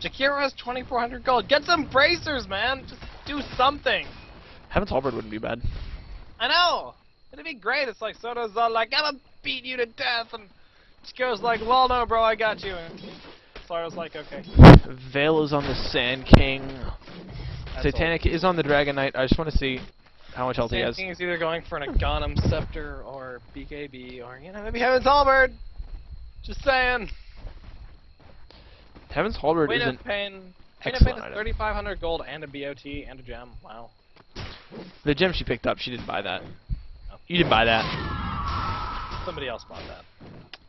Jakiro has 2,400 gold. Get some bracers, man. Just do something. Heaven's Halberd wouldn't be bad. I know. It'd be great. It's like Soto's all like, I'm gonna beat you to death, and Jakiro's like, well, no, bro, I got you. And Slardo's like, okay. Veil is on the Sand King. Satanic is on the Dragonite. I just want to see how much health he has. Sand King is either going for an Aghanim Scepter or BKB or, you know, maybe Heaven's Halberd. Just saying. Heaven's Halberd Queen is an of Pain. Queen of excellent Pain is item. 3,500 gold and a BOT and a gem. Wow. The gem she picked up, she didn't buy that. Oh. You didn't buy that. Somebody else bought that.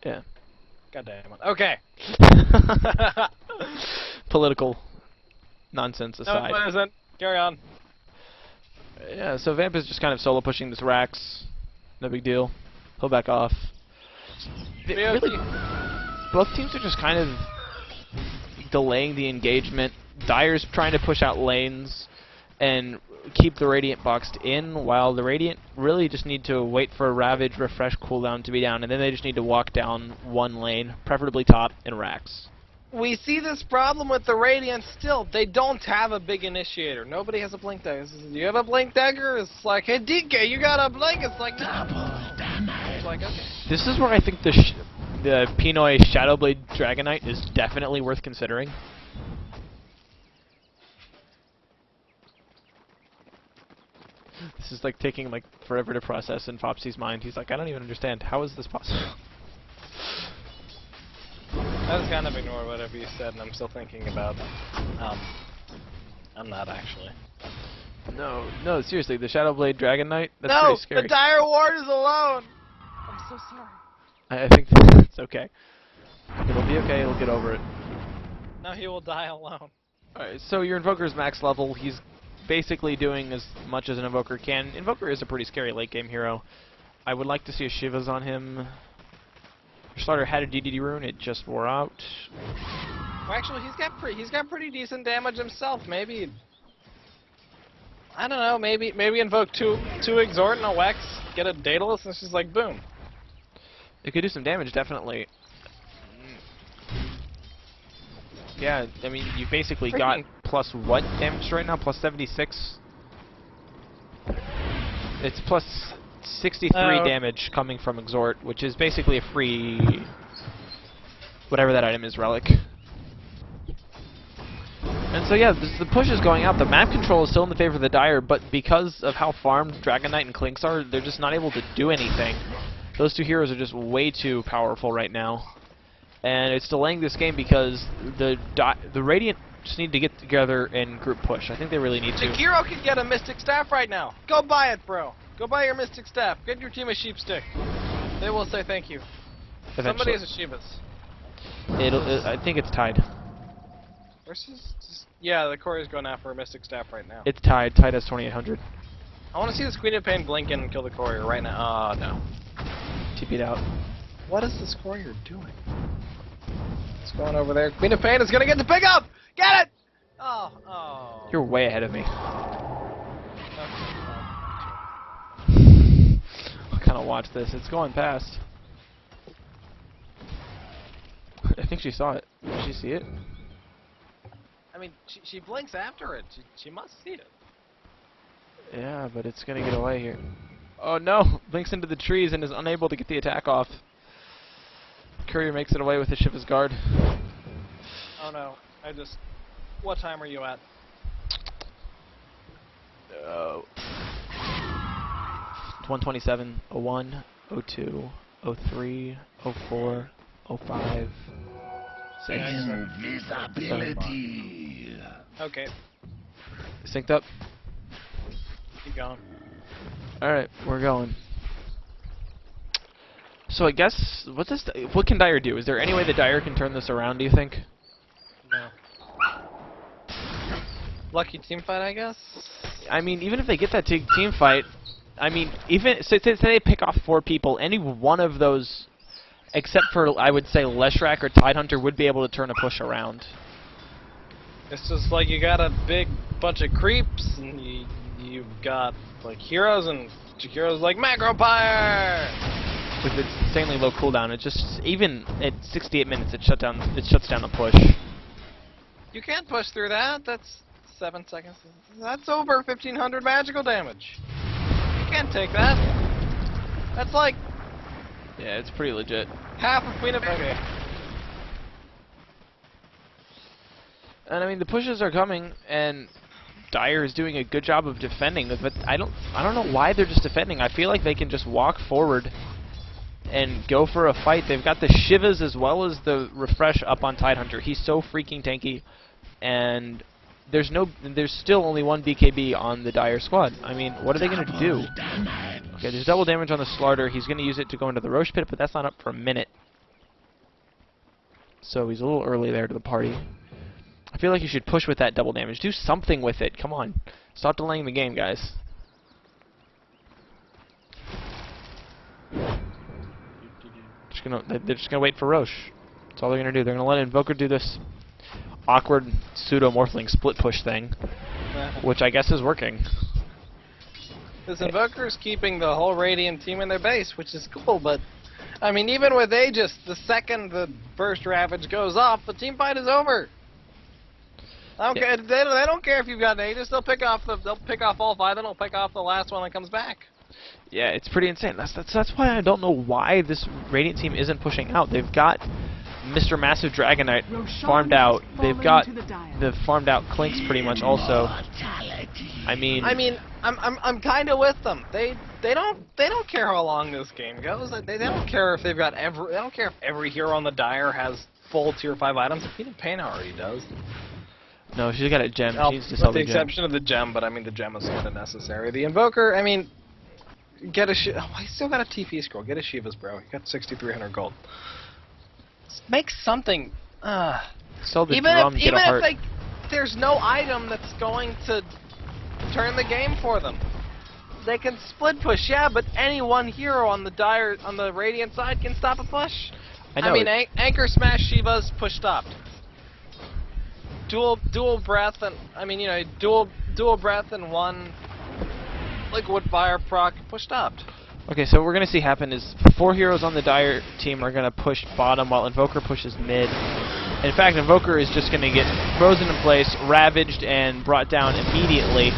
Yeah. God damn it. Okay. Political nonsense No, aside. it isn't. Carry on. Yeah, so Vamp is just kind of solo pushing this Rax. No big deal. He'll back off. Really, both teams are just kind of delaying the engagement. Dire's trying to push out lanes and keep the Radiant boxed in, while the Radiant really just need to wait for a Ravage refresh cooldown to be down, and then they just need to walk down one lane, preferably top, and Rax. We see this problem with the Radiant still. They don't have a big initiator. Nobody has a Blink Dagger. Do you have a Blink Dagger? It's like, hey, DK, you got a Blink? It's like, nah. It's like, okay. This is where I think the Pinoy Shadowblade Dragonite is definitely worth considering. This is like taking like forever to process in Fopsy's mind. He's like, I don't even understand. How is this possible? I just kind of ignored whatever you said, and I'm still thinking about I'm not actually. No, seriously, the Shadowblade Dragonite, that's no, pretty scary. the Dire Ward is alone! I'm so sorry. I think it's okay. It'll be okay, he'll get over it. Now he will die alone. Alright, so your Invoker's max level. He's basically doing as much as an Invoker can. Invoker is a pretty scary late game hero. I would like to see a Shiva's on him. Your Slarder had a DDD rune, it just wore out. Well, actually, he's got pretty decent damage himself. Maybe, I don't know. Maybe invoke two Exhort and a Wex, get a Daedalus, and it's just like boom. It could do some damage, definitely. Yeah, I mean, you basically got plus what damage right now? Plus 76? It's plus 63 damage coming from Exhort, which is basically a free whatever that item is, relic. And so yeah, the push is going out. The map control is still in the favor of the Dire, but because of how farmed Dragonite and Clinkz are, they're just not able to do anything. Those two heroes are just way too powerful right now. And it's delaying this game because the Radiant just need to get together and group push. I think they really need to. Jakiro can get a Mystic Staff right now. Go buy it, bro. Go buy your Mystic Staff. Get your team a Sheep Stick. They will say thank you. Eventually. Somebody has a Shivas. I think it's tied. Yeah, the core is going after a Mystic Staff right now. It's tied. Tied has 2,800. I want to see this Queen of Pain blink in and kill the courier right now. Oh, no. TP'd out. What is this courier doing? It's going over there. Queen of Pain is going to get the pick up! Get it! Oh. You're way ahead of me. What kind gonna watch this. It's going past. I think she saw it. Did she see it? I mean, she blinks after it. She must see it. Yeah, but it's gonna get away here. Oh no! Blinks into the trees and is unable to get the attack off. Courier makes it away with the Shiva's guard. Oh no! What time are you at? 127, 01, 02, 03, 04, 05, 6. Invisibility. Okay, Synced up? keep going. Alright, we're going. So I guess, what can Dire do? Is there any way that Dire can turn this around, do you think? No. Lucky team fight, I guess. I mean, even if they get that team fight, I mean, even say they pick off 4 people, any one of those, except for I would say Leshrac or Tidehunter, would be able to turn a push around. It's just like you got a big bunch of creeps, and you've got like heroes, and heroes like Macropire. With its insanely low cooldown, it just even at 68 minutes, it shuts down the push. You can't push through that. That's 7 seconds. That's over 1,500 magical damage. You can't take that. That's like Yeah, it's pretty legit. half of Queen of... Okay. And I mean, the pushes are coming, and Dire is doing a good job of defending, but I don't know why they're just defending. I feel like they can just walk forward and go for a fight. They've got the Shivas as well as the refresh up on Tidehunter. He's so freaking tanky, and there's still only 1 BKB on the Dire squad. I mean, what are they going to do? Okay, there's double damage on the Slarder. He's going to use it to go into the Roche pit, but that's not up for a minute. So he's a little early there to the party. I feel like you should push with that double damage. Do something with it. Come on. Stop delaying the game, guys. They're just gonna wait for Roche. That's all they're gonna do. They're gonna let Invoker do this awkward pseudo Morphling split push thing, which I guess is working. This Invoker's keeping the whole Radiant team in their base, which is cool, but I mean, even with Aegis, the second the burst Ravage goes off, the team fight is over. I don't care. They don't care if you've got an Aegis. They'll pick off all 5. Then they'll pick off the last one that comes back. Yeah, it's pretty insane. That's why I don't know why this Radiant team isn't pushing out. They've got Mr. Massive Dragonite farmed out. They've got the farmed out Clinkz pretty much also. I mean, I'm kind of with them. They don't care how long this game goes. They don't care if they've got they don't care if every hero on the Dire has full tier 5 items. Queen of Pain already does. no, she's got a gem. Well, She needs to sell with the the gem. exception of the gem, but I mean the gem is kind of necessary. The Invoker, I mean, get a I still got a TP scroll. Get a Shiva's, bro. You got 6,300 gold. Make something. Sell the even drum, if get a heart. there's no item that's going to turn the game for them. They can split push, yeah, but any one hero on the Radiant side can stop a push. I know. mean, Anchor Smash Shiva's push stopped. Dual breath and dual breath and 1 liquid fire proc push stopped. Okay, so what we're going to see happen is 4 heroes on the Dire team are going to push bottom while Invoker pushes mid. In fact, Invoker is just going to get frozen in place, ravaged, and brought down immediately.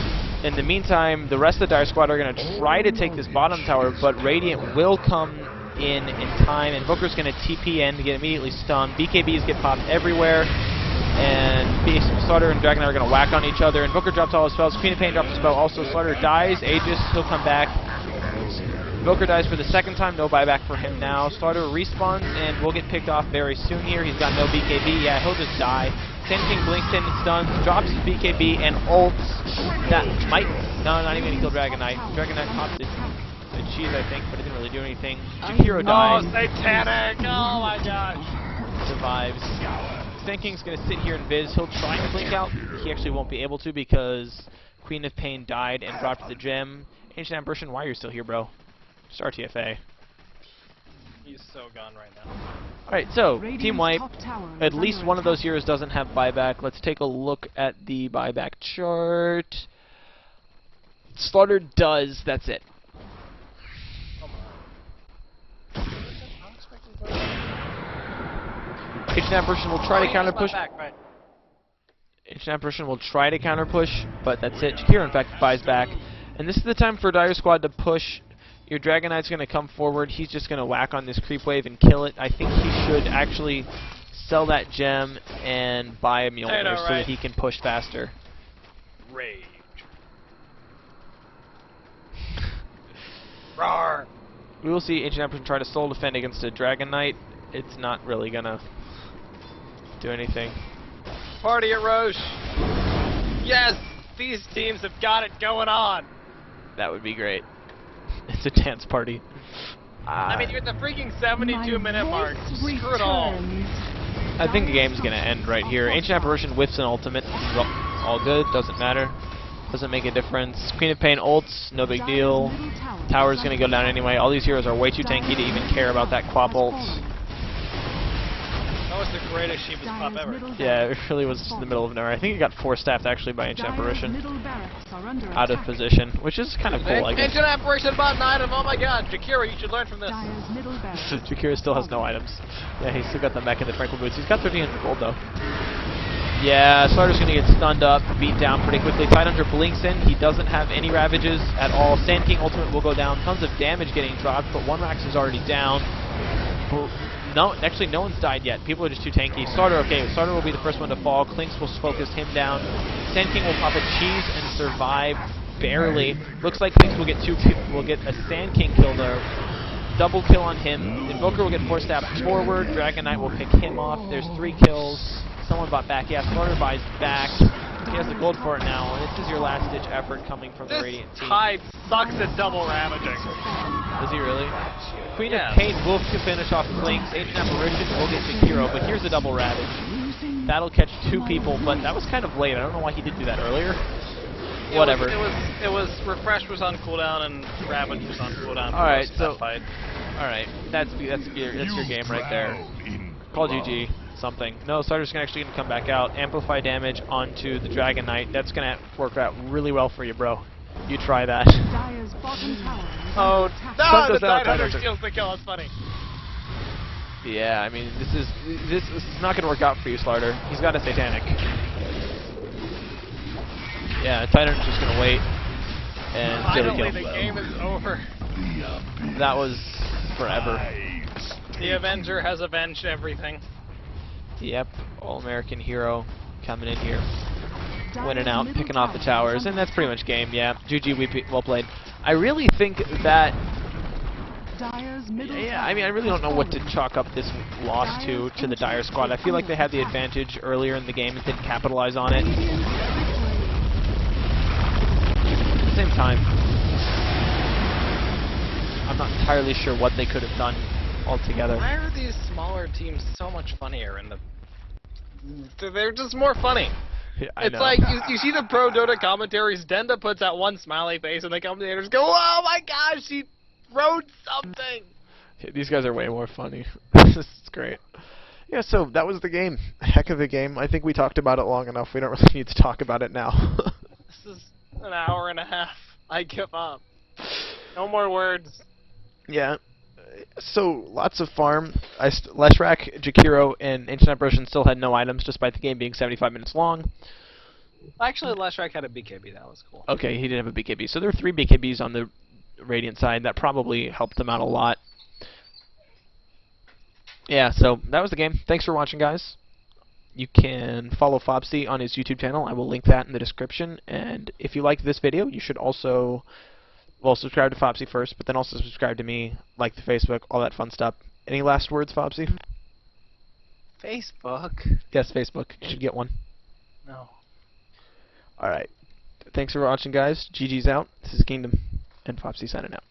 In the meantime, the rest of the Dire squad are going to try to take this bottom tower, but Radiant will come in time. Invoker's going to TP in to get immediately stunned. BKBs get popped everywhere, and Slaughter and Dragonite are going to whack on each other. Invoker drops all his spells. Queen of Pain drops a spell. Also, Slaughter dies. Aegis, he'll come back. Invoker dies for the 2nd time. No buyback for him now. Slaughter respawns and will get picked off very soon here. He's got no BKB. Yeah, he'll just die. Sand King blinks in, stuns, drops his BKB, and ults. That might... No, not even going to kill Dragonite. Dragonite popped it. Cheese, I think, but it didn't really do anything. Jakiro dies. Oh, satanic! Oh my gosh! Survives. Sand King's going to sit here and Viz. He'll try and blink out. He actually won't be able to because Queen of Pain died and dropped the gem. Ancient Ambition, why are you still here, bro? Just RTFA. He's so gone right now. Alright, so, team wipe. At least one of those heroes doesn't have buyback. Let's take a look at the buyback chart. Slaughter does, that's it. Ancient Apparition will try to counter push. Back, right. Ancient Apparition will try to counter push, but that's it. Jakiro, in fact, buys back. And this is the time for Dire Squad to push. Your Dragon Knight's going to come forward. He's just going to whack on this creep wave and kill it. I think he should actually sell that gem and buy a Mjolnir so that he can push faster. Rage. Roar. We will see Ancient Apparition try to soul defend against a Dragon Knight. It's not really going to do anything. Party at Roche. Yes, these teams have got it going on. That would be great. It's a dance party. I mean, you're at the freaking 72-minute mark. Screw it all. I think the game's going to end right here. Ancient Apparition whiffs an ultimate. All good. Doesn't matter. Doesn't make a difference. Queen of Pain ults. No big deal. Tower's going to go down anyway. All these heroes are way too tanky to even care about that Quap ult. That was the greatest Sheeva's pop ever. Yeah, it really was just in the middle of nowhere. I think it got 4-staffed actually by Ancient Apparition. Out of position, which is kind of cool, I guess. Ancient Apparition bought an item. Oh my god, Jakiro, you should learn from this. Jakiro still has no items. Yeah, he's still got the mech and the tranquil boots. He's got 1,300 gold though. Yeah, Slarder's going to get stunned up, beat down pretty quickly. Tidehunter blinks in. He doesn't have any ravages at all. Sand King ultimate will go down. Tons of damage getting dropped, but one Rax is already down. No, actually, no one's died yet. People are just too tanky. Slarder, okay, Slarder will be the first one to fall. Clinkz will focus him down. Sand King will pop a cheese and survive barely. Looks like Clinkz will get a Sand King kill there. Double kill on him. Invoker will get 4-stabbed forward. Dragon Knight will pick him off. There's 3 kills. Someone bought back. Yeah, Slarder buys back. He has the gold for it now. And this is your last-ditch effort coming from the Radiant team. Tide sucks at double ravaging. Does he really? Queen of Pain will finish off Clinkz. Ancient Apparition will get Jakiro, but here's a double ravage. That'll catch 2 people, but that was kind of late. I don't know why he didn't do that earlier. Whatever. It was Refresh was on cooldown and Ravage was on cooldown. All right, so all right, that's your game right there. Call GG. Something. No, Slarder's actually going to come back out. Amplify damage onto the Dragon Knight. That's going to work out really well for you, bro. You try that. Oh, no, the Tidehunter steals the kill. That's funny. Yeah, I mean, this is not going to work out for you, Slarder. He's got a Satanic. Yeah, Tidehunter's just going to wait and finally, the game is over. That was forever. The Avenger has avenged everything. Yep, All-American hero coming in here, winning out, picking off the towers, and that's pretty much game. Yeah, GG, well played. I really think that. Yeah, I mean, I really don't know what to chalk up this loss to the Dire Squad. I feel like they had the advantage earlier in the game and didn't capitalize on it. At the same time, I'm not entirely sure what they could have done altogether. Why are these smaller teams so much funnier? They're just more funny. Yeah, it's like you see the pro Dota commentaries. Denda puts out one smiley face, and the commentators go, "Oh my gosh, he wrote something." Yeah, these guys are way more funny. This is great. Yeah, so that was the game. Heck of a game. I think we talked about it long enough. We don't really need to talk about it now. This is an hour and a half. I give up. No more words. Yeah. So, lots of farm. Leshrac, Jakiro, and Ancient Apparition still had no items, despite the game being 75 minutes long. Actually, Leshrac had a BKB. That was cool. Okay, he did have a BKB. So there were 3 BKBs on the Radiant side. That probably helped them out a lot. Yeah, so that was the game. Thanks for watching, guys. You can follow Fopsy on his YouTube channel. I will link that in the description. And if you liked this video, you should also... Well, subscribe to Fopsy first, but then also subscribe to me, like the Facebook, all that fun stuff. Any last words, Fopsy? Facebook? Yes, Facebook. You should get one. No. Alright. Thanks for watching, guys. GG's out. This is Kingdom, and Fopsy signing out.